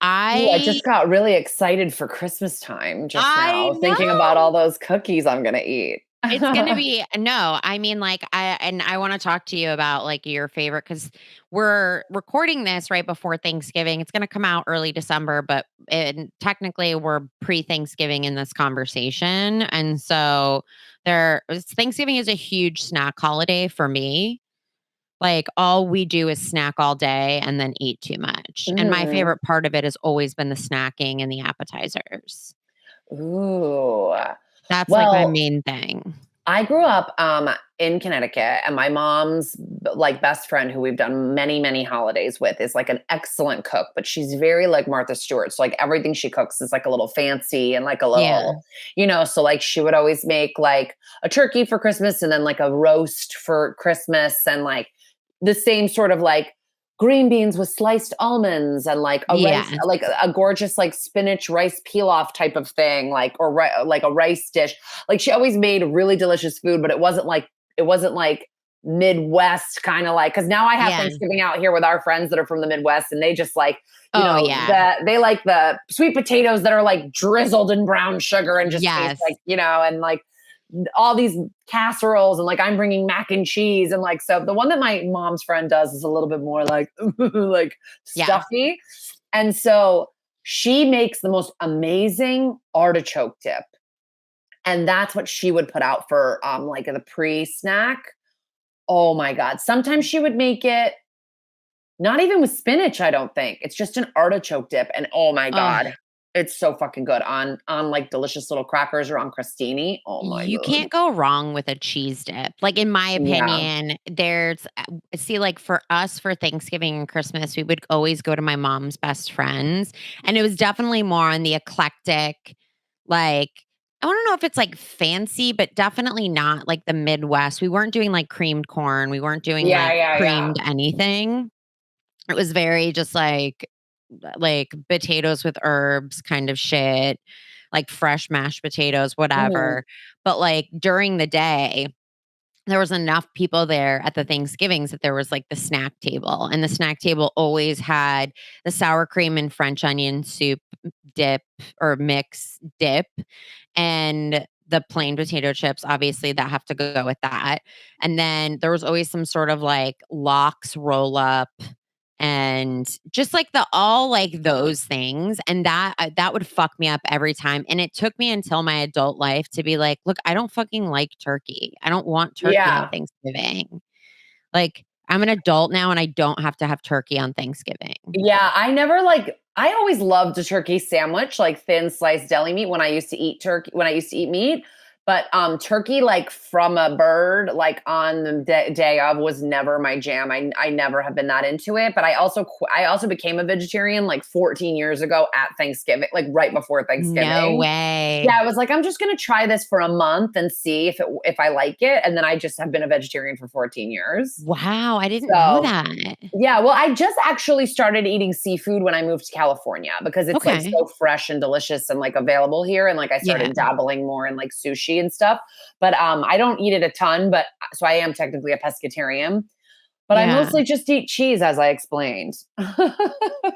I just got really excited for Christmas time just now, thinking about all those cookies I'm going to eat. It's going to be, I mean, like, I want to talk to you about like your favorite, because we're recording this right before Thanksgiving. It's going to come out early December, but technically we're pre-Thanksgiving in this conversation. And so Thanksgiving is a huge snack holiday for me. Like all we do is snack all day and then eat too much. And my favorite part of it has always been the snacking and the appetizers. Ooh. That's like my main thing. I grew up in Connecticut, and my mom's like best friend, who we've done many, many holidays with, is like an excellent cook, but she's very like Martha Stewart. So like everything she cooks is like a little fancy and like a little, so like she would always make like a turkey for Christmas and then like a roast for Christmas and like the same sort of like green beans with sliced almonds and like a rice, like a gorgeous like spinach rice pilaf type of thing, like like a rice dish. Like she always made really delicious food, but it wasn't like Midwest kind of like, because now I have Thanksgiving out here with our friends that are from the Midwest, and they just like they like the sweet potatoes that are like drizzled in brown sugar and just taste like and like all these casseroles, and like I'm bringing mac and cheese, and like so the one that my mom's friend does is a little bit more like like stuffy, and so she makes the most amazing artichoke dip, and that's what she would put out for like the pre-snack. Oh my god! Sometimes she would make it not even with spinach. I don't think it's just an artichoke dip, and oh my god. It's so fucking good on like delicious little crackers or on crostini. Oh my god. You can't go wrong with a cheese dip. Like in my opinion, there's like for us for Thanksgiving and Christmas, we would always go to my mom's best friends, and it was definitely more on the eclectic, like I don't know if it's like fancy, but definitely not like the Midwest. We weren't doing like creamed corn. We weren't doing creamed anything. It was very just like potatoes with herbs kind of shit, like fresh mashed potatoes, whatever. But like during the day, there was enough people there at the Thanksgivings that there was like the snack table, and the snack table always had the sour cream and French onion soup dip or mix dip and the plain potato chips, obviously, that have to go with that. And then there was always some sort of like lox roll up and just like all like those things. And that would fuck me up every time. And it took me until my adult life to be like, look, I don't fucking like turkey. I don't want turkey on Yeah. Thanksgiving. Like, I'm an adult now and I don't have to have turkey on Thanksgiving. Yeah, I always loved a turkey sandwich, like thin sliced deli meat when I used to eat meat. But turkey like from a bird, like on the day of, was never my jam. I never have been that into it. But I also became a vegetarian like 14 years ago at Thanksgiving, like right before Thanksgiving. No way. Yeah, I was like, I'm just gonna try this for a month and see if I like it. And then I just have been a vegetarian for 14 years. Wow, I didn't know that. Yeah, well, I just actually started eating seafood when I moved to California because it's like so fresh and delicious and like available here. And like I started dabbling more in like sushi and stuff. But I don't eat it a ton, but so I am technically a pescatarian. But I mostly just eat cheese, as I explained.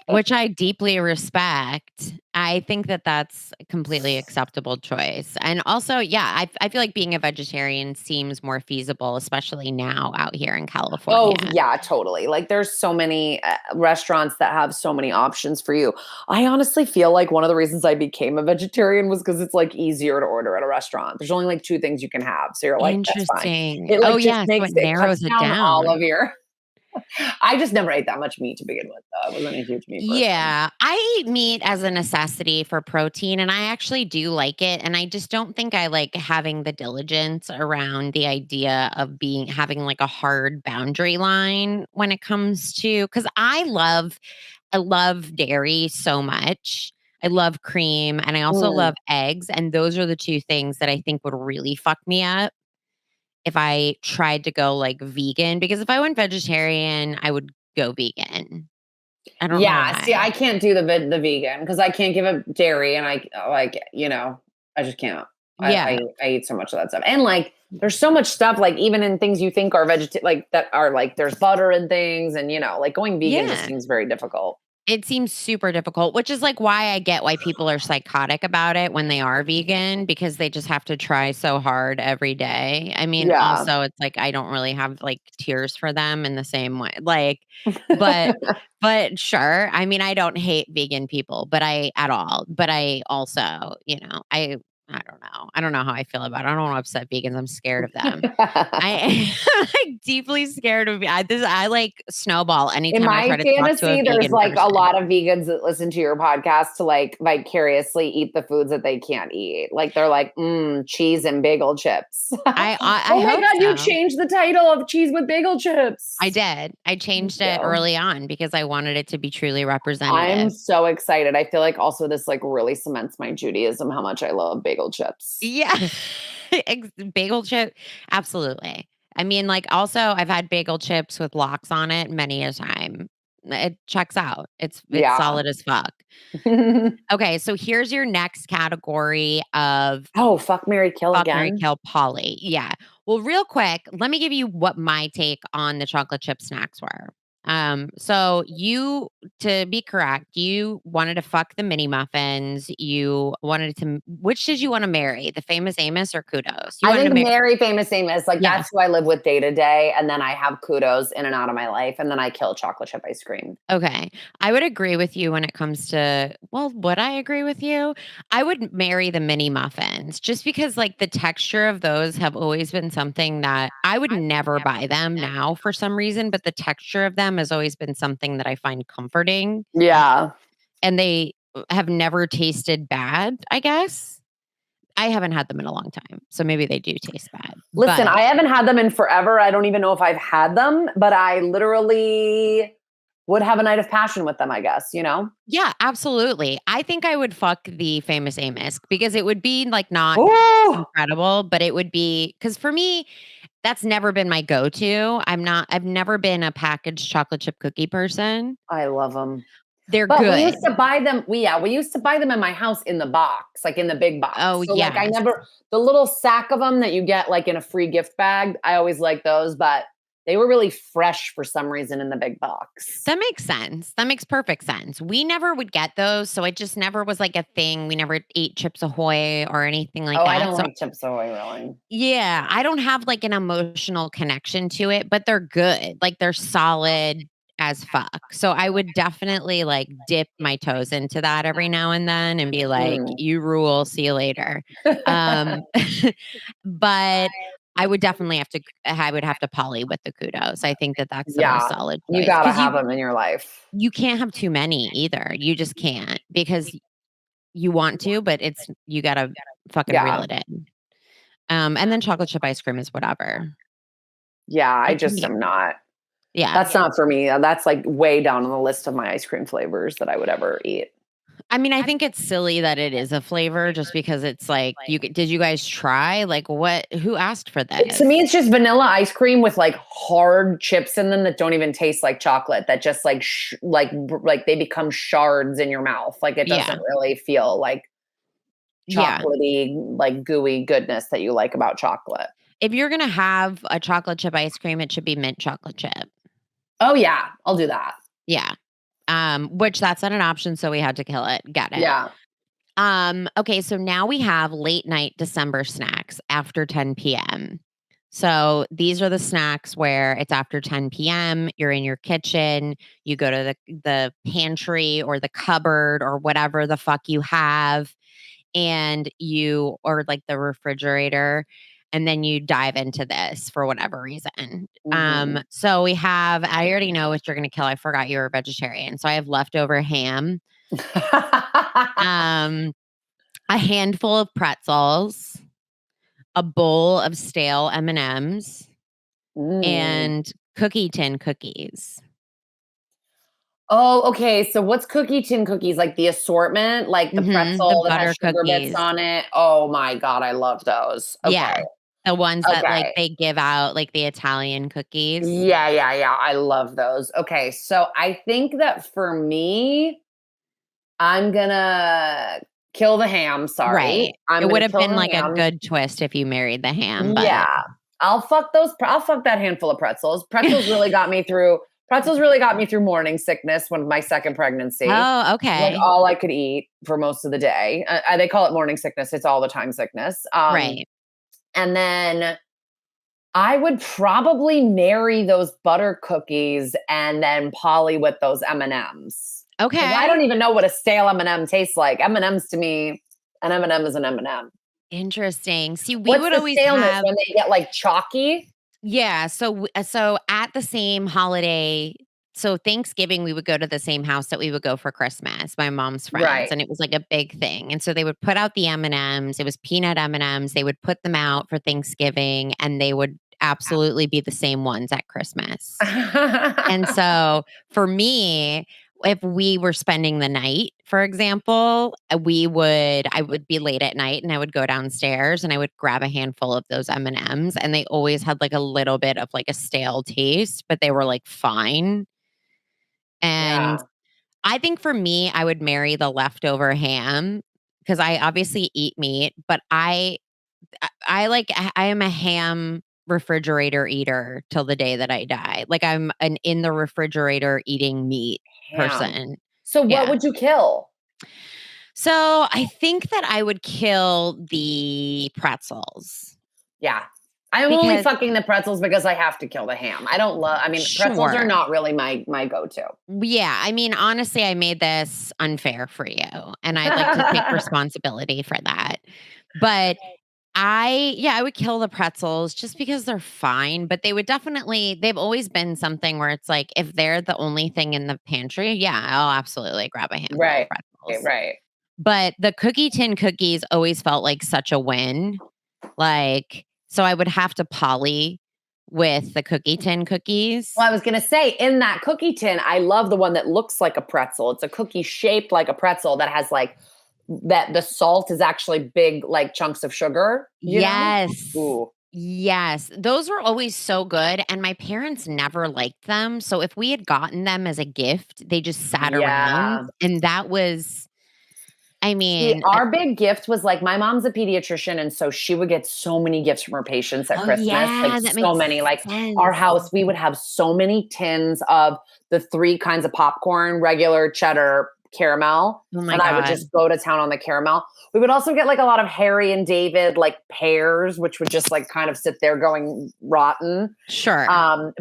Which I deeply respect. I think that that's a completely acceptable choice. And also, I feel like being a vegetarian seems more feasible, especially now out here in California. Oh, yeah, totally. Like there's so many restaurants that have so many options for you. I honestly feel like one of the reasons I became a vegetarian was because it's like easier to order at a restaurant. There's only like 2 things you can have. So you're like, that's fine. Interesting. It like so it narrows it down. all of your I just never ate that much meat to begin with, though. I wasn't a huge meat person. Yeah, I eat meat as a necessity for protein, and I actually do like it. And I just don't think I like having the diligence around the idea of having like a hard boundary line when it comes to, because I love dairy so much. I love cream, and I also love eggs, and those are the 2 things that I think would really fuck me up if I tried to go like vegan, because if I went vegetarian, I would go vegan. I don't know why. See, I can't do the vegan because I can't give up dairy, and I like, I just can't. I eat so much of that stuff, and like, there's so much stuff, like even in things you think are like that are like there's butter and things, and like going vegan just seems very difficult. It seems super difficult, which is like why I get why people are psychotic about it when they are vegan, because they just have to try so hard every day. I mean, also it's like I don't really have like tears for them in the same way. Like, but sure. I mean, I don't hate vegan people, at all. But I also, I don't know. I don't know how I feel about it. I don't want to upset vegans. I'm scared of them. I'm like deeply scared of I like snowball anytime I try to talk to a vegan fantasy, there's like person. a lot of vegans that listen to your podcast to like vicariously eat the foods that they can't eat. Like they're like, cheese and bagel chips. I oh my hope God, so. you changed the title of cheese with bagel chips. I did. I changed it early on because I wanted it to be truly representative. I'm so excited. I feel like also this like really cements my Judaism, how much I love bagel chips. Yeah. Bagel chip. Absolutely. I mean, like also I've had bagel chips with lox on it many a time. It checks out. It's solid as fuck. Okay. So here's your next category of fuck, marry, kill fuck, again. marry, kill, Polly. Yeah. Well, real quick, let me give you what my take on the chocolate chip snacks were. So you, to be correct, you wanted to fuck the mini muffins. You wanted to, which did you want to marry? The Famous Amos or Kudos? I think marry Famous Amos. Like that's who I live with day to day. And then I have Kudos in and out of my life. And then I kill chocolate chip ice cream. Okay. I would agree with you when it comes to, would I agree with you? I would marry the mini muffins just because like the texture of those have always been something that I would never buy them now for some reason, but the texture of them has always been something that I find comforting. Yeah. And they have never tasted bad, I guess. I haven't had them in a long time, so maybe they do taste bad. Listen, I haven't had them in forever. I don't even know if I've had them, but I literally would have a night of passion with them, I guess, Yeah, absolutely. I think I would fuck the Famous Amos because it would be like not incredible, but it would be, because for me, that's never been my go-to. I've never been a packaged chocolate chip cookie person. I love them. They're good. We used to buy them. We used to buy them in my house in the box, like in the big box. Oh, so yeah. Like the little sack of them that you get like in a free gift bag. I always like those, but they were really fresh for some reason in the big box. That makes sense. That makes perfect sense. We never would get those, so it just never was like a thing. We never ate Chips Ahoy or anything like Oh, I that. don't So like Chips Ahoy, really. yeah, I don't have like an emotional connection to it, but they're good. Like they're solid as fuck. So I would definitely like dip my toes into that every now and then and be like, Mm. you rule, see you later. Um but I would definitely I would have to poly with the Kudos. I think that that's the most Yeah, solid you choice gotta because have them in your life. you can't have too many either. You just can't because you want to, but you gotta fucking reel Yeah. it in. And then chocolate chip ice cream is whatever. Yeah, I Like, to just me, am not. yeah. That's not for me. That's like way down on the list of my ice cream flavors that I would ever eat. I mean, I think it's silly that it is a flavor just because it's like, did you guys try? Like, who asked for this? To me, it's just vanilla ice cream with like hard chips in them that don't even taste like chocolate. That just like like they become shards in your mouth. Like it doesn't really feel like chocolatey, like gooey goodness that you like about chocolate. If you're gonna have a chocolate chip ice cream, it should be mint chocolate chip. Oh yeah, I'll do that. Yeah. Which that's not an option, so we had to kill it. Got it. Yeah. Okay, so now we have late night December snacks after 10 p.m. So these are the snacks where it's after 10 p.m. You're in your kitchen, you go to the pantry or the cupboard or whatever the fuck you have, and or like the refrigerator, and then you dive into this for whatever reason. So we have, I already know what you're gonna kill. I forgot you were a vegetarian. So I have leftover ham, a handful of pretzels, a bowl of stale M&Ms, and cookie tin cookies. Oh, okay. So what's cookie tin cookies? Like the assortment, like the pretzel the that has butter sugar cookies. bits on it. Oh my God, I love those. Okay. Yeah. The ones that like Okay. they give out, like the Italian cookies. Yeah. I love those. Okay. So I think that for me, I'm gonna kill the ham. Sorry. Right. I'm It would gonna have kill been the like a ham. good twist if you married the ham, but Yeah. I'll fuck that handful of pretzels. Pretzels really got me through morning sickness when my second pregnancy. Oh, okay. Like all I could eat for most of the day. They call it morning sickness. It's all the time sickness. Right. And then I would probably marry those butter cookies and then poly with those M&Ms. Okay. I don't even know what a stale M&M tastes like. M&Ms to me, an M&M is an M&M. Interesting. See, we What's would the always staleness have when they get like chalky? Yeah, so at the same holiday, so Thanksgiving, we would go to the same house that we would go for Christmas, my mom's friends, Right. and it was like a big thing. And so they would put out the M&Ms. It was peanut M&Ms. They would put them out for Thanksgiving, and they would absolutely be the same ones at Christmas. And so for me, if we were spending the night, for example, I would be late at night and I would go downstairs and I would grab a handful of those M&Ms, and they always had like a little bit of like a stale taste, but they were like fine. And Yeah. I think for me, I would marry the leftover ham because I obviously eat meat, but I am a ham refrigerator eater till the day that I die. Like I'm an in the refrigerator eating meat Ham. person. So what Yeah. would you kill? So I think that I would kill the pretzels. Yeah. I'm only fucking the pretzels because I have to kill the ham. Pretzels are not really my go-to. Yeah. I mean, honestly, I made this unfair for you, and I'd like to take responsibility for that. But I would kill the pretzels just because they're fine, but they've always been something where it's like, if they're the only thing in the pantry, yeah, I'll absolutely grab a handful of pretzels. Right. But the cookie tin cookies always felt like such a win. Like, so I would have to poly with the cookie tin cookies. Well, I was going to say, in that cookie tin, I love the one that looks like a pretzel. It's a cookie shaped like a pretzel that has like, that the salt is actually big, like chunks of sugar. Yes. Yes. Those were always so good. And my parents never liked them. So if we had gotten them as a gift, they just sat around. And that was I See, mean, our big gift was like my mom's a pediatrician, and so she would get so many gifts from her patients at oh Christmas, like yeah, that so makes many. Like our sense. house, we would have so many tins of the 3 kinds of popcorn, regular, cheddar, caramel, Oh my and I would God. just go to town on the caramel. We would also get like a lot of Harry and David like pears, which would just like kind of sit there going rotten. Sure.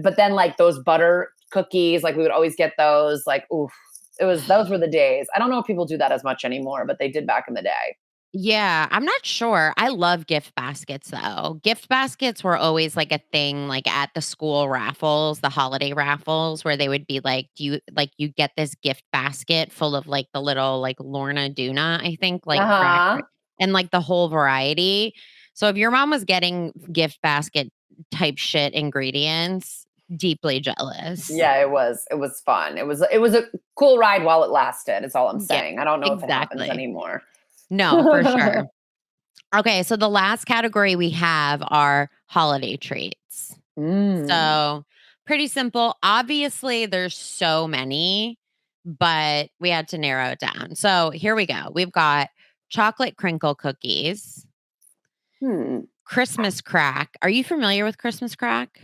But then like those butter cookies, like we would always get those. Like, oof, those were the days. I don't know if people do that as much anymore, but they did back in the day. Yeah, I'm not sure. I love gift baskets though. Gift baskets were always like a thing like at the school raffles, the holiday raffles where they would be like, do you like you get this gift basket full of like the little like Lorna Doona, I think, like crack Uh-huh. and like the whole variety. So if your mom was getting gift basket type shit ingredients, deeply jealous. Yeah, it was fun. It was a cool ride while it lasted. Is all I'm Yeah, saying. I don't know if it happens exactly. anymore. No, for sure. Okay, so the last category we have are holiday treats. Mm. So, pretty simple. Obviously, there's so many, but we had to narrow it down. So, here we go. We've got chocolate crinkle cookies, Hmm. Christmas crack. Are you familiar with Christmas crack?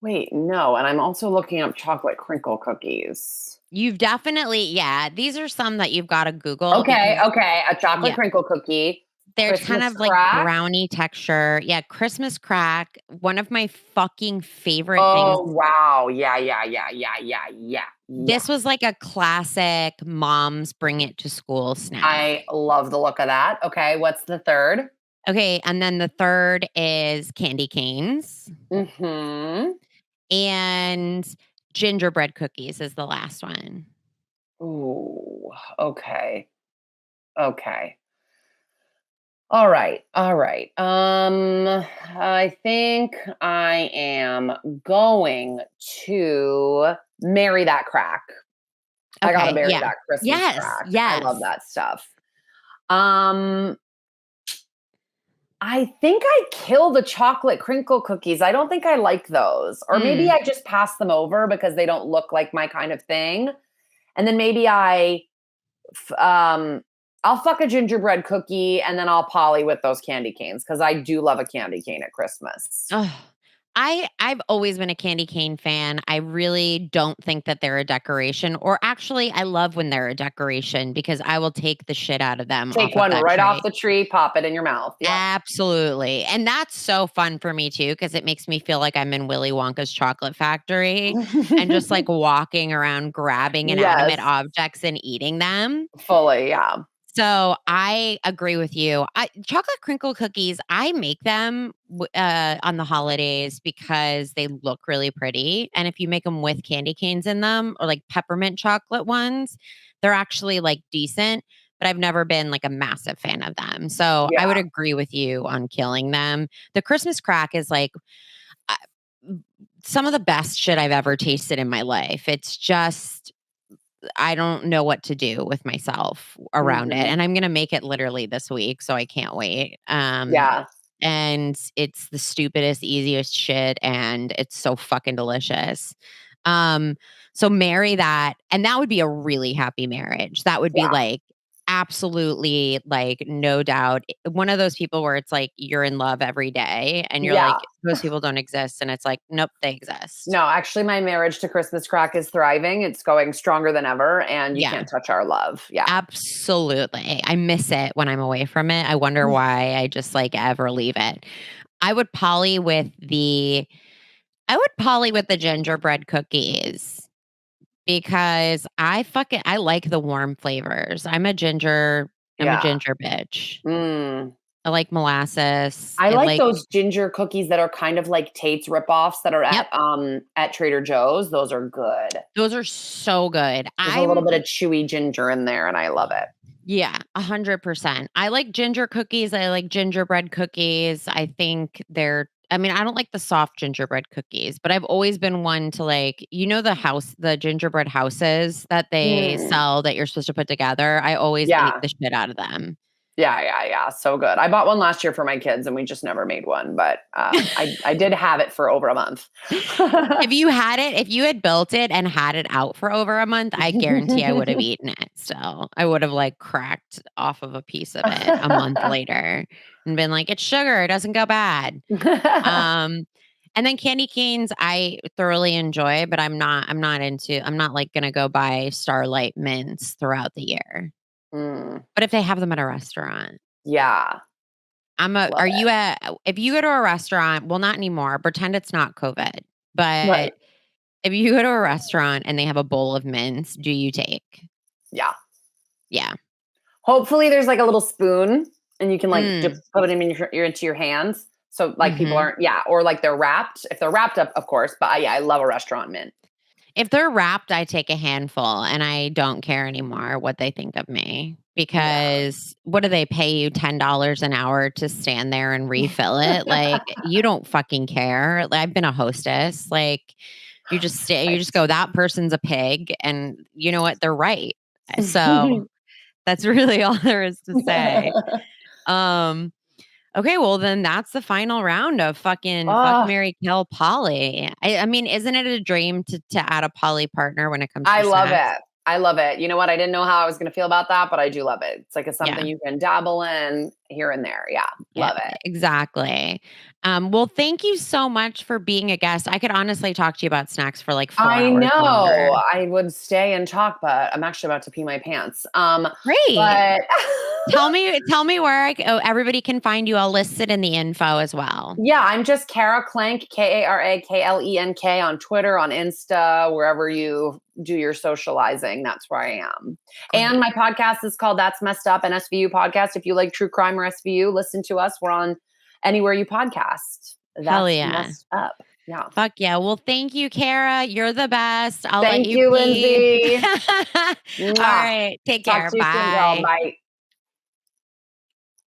Wait, no. And I'm also looking up chocolate crinkle cookies. You've definitely, yeah, these are some that you've got to Google Okay, because, okay. A chocolate yeah, crinkle cookie, they're kind Christmas of like crack. brownie texture. Yeah, Christmas crack, one of my fucking favorite things. Oh wow. Yeah, yeah, yeah, yeah, yeah, yeah, yeah. This was like a classic mom's bring it to school snack. I love the look of that. Okay, what's the third? Okay, and then the third is candy canes Mm-hmm. and gingerbread cookies is the last one. Ooh, okay. Okay. All right. All right. I think I am going to marry that crack. I gotta Okay, marry yeah. that Christmas Yes, crack. I love yes. that stuff. Um, I think I kill the chocolate crinkle cookies. I don't think I like those. Or maybe Mm, I just pass them over because they don't look like my kind of thing. And then maybe f- um I'll fuck a gingerbread cookie and then I'll poly with those candy canes because I do love a candy cane at Christmas. ugh. I've always been a candy cane fan. I really don't think that they're a decoration, or actually, I love when they're a decoration because I will take the shit out of them Take off of one that right off tree. the tree, pop it in your mouth. Yep. Absolutely. And that's so fun for me too, because it makes me feel like I'm in Willy Wonka's chocolate factory and just like walking around grabbing inanimate Yes, objects and eating them. fully. Yeah. So I agree with you. Chocolate crinkle cookies, I make them on the holidays because they look really pretty. And if you make them with candy canes in them or like peppermint chocolate ones, they're actually like decent. But I've never been like a massive fan of them. So I would Yeah. agree with you on killing them. The Christmas crack is like uh, some of the best shit I've ever tasted in my life. It's just I don't know what to do with myself around it, Hmm. and I'm gonna make it literally this week, so I can't wait. Yeah. And it's the stupidest, easiest shit, and it's so fucking delicious. Um, so marry that, and that would be a really happy marriage. That would be Yeah. like absolutely like no doubt one of those people where it's like you're in love every day and you're Yeah. like those people don't exist and it's like nope they exist. No, actually, my marriage to Christmas crack is thriving. It's going stronger than ever, and you Yeah. can't touch our love. Yeah. Absolutely. I miss it when I'm away from it. I wonder why I just like ever leave it. I would poly with the I would poly with the gingerbread cookies because I like the warm flavors. I'm a Yeah. ginger bitch. Mm. I like molasses. I I like like those ginger cookies that are kind of like Tate's ripoffs that are Yep, at Trader Joe's. Those are good. those are so good. There's a little bit of chewy ginger in there, and I love it. Yeah, 100%. I like ginger cookies. I like gingerbread cookies. I think I mean, I don't like the soft gingerbread cookies, but I've always been one to like, the gingerbread houses that they Mm. sell that you're supposed to put together. I always ate Yeah. the shit out of them. Yeah. So good. I bought one last year for my kids and we just never made one, but I did have it for over a month. If you had built it and had it out for over a month, I guarantee I would have eaten it. So I would have like cracked off of a piece of it a month later and been like, it's sugar. It doesn't go bad. And then candy canes, I thoroughly enjoy, but I'm not like going to go buy Starlight mints throughout the year. But if they have them at a restaurant. Yeah. If you go to a restaurant, well, not anymore, pretend it's not COVID, but if you go to a restaurant and they have a bowl of mints, do you take? Yeah. Yeah. Hopefully there's like a little spoon and you can like just put them into your hands. So like people aren't, or like they're wrapped. If they're wrapped up, of course. But I love a restaurant mint. If they're wrapped, I take a handful and I don't care anymore what they think of me because what do they pay you $10 an hour to stand there and refill it? Like you don't fucking care. I've been a hostess. Like you just you just go, that person's a pig, and you know what? They're right. So that's really all there is to say. Okay, well then that's the final round of fucking fuck, marry, kill Polly. I mean, isn't it a dream to add a Polly partner when it comes to I love snacks? it. I love it. You know what? I didn't know how I was going to feel about that, but I do love it. It's like it's something you can dabble in here and there. Yeah. Love it. Exactly. Well, thank you so much for being a guest. I could honestly talk to you about snacks for like 4 hours. I know. Longer. I would stay and talk, but I'm actually about to pee my pants. Great. But tell me where everybody can find you. I'll list it in the info as well. Yeah, I'm just Kara Klenk, KaraKlenk on Twitter, on Insta, wherever you do your socializing. That's where I am. Great. And my podcast is called That's Messed Up, an SVU podcast. If you like true crime or SVU, listen to us. We're on anywhere you podcast. That's Messed Up. Yeah. Fuck yeah. Well, thank you, Kara. You're the best. I'll Thank let you Lindsay. All right. Take care. Talk to you soon, girl. Bye.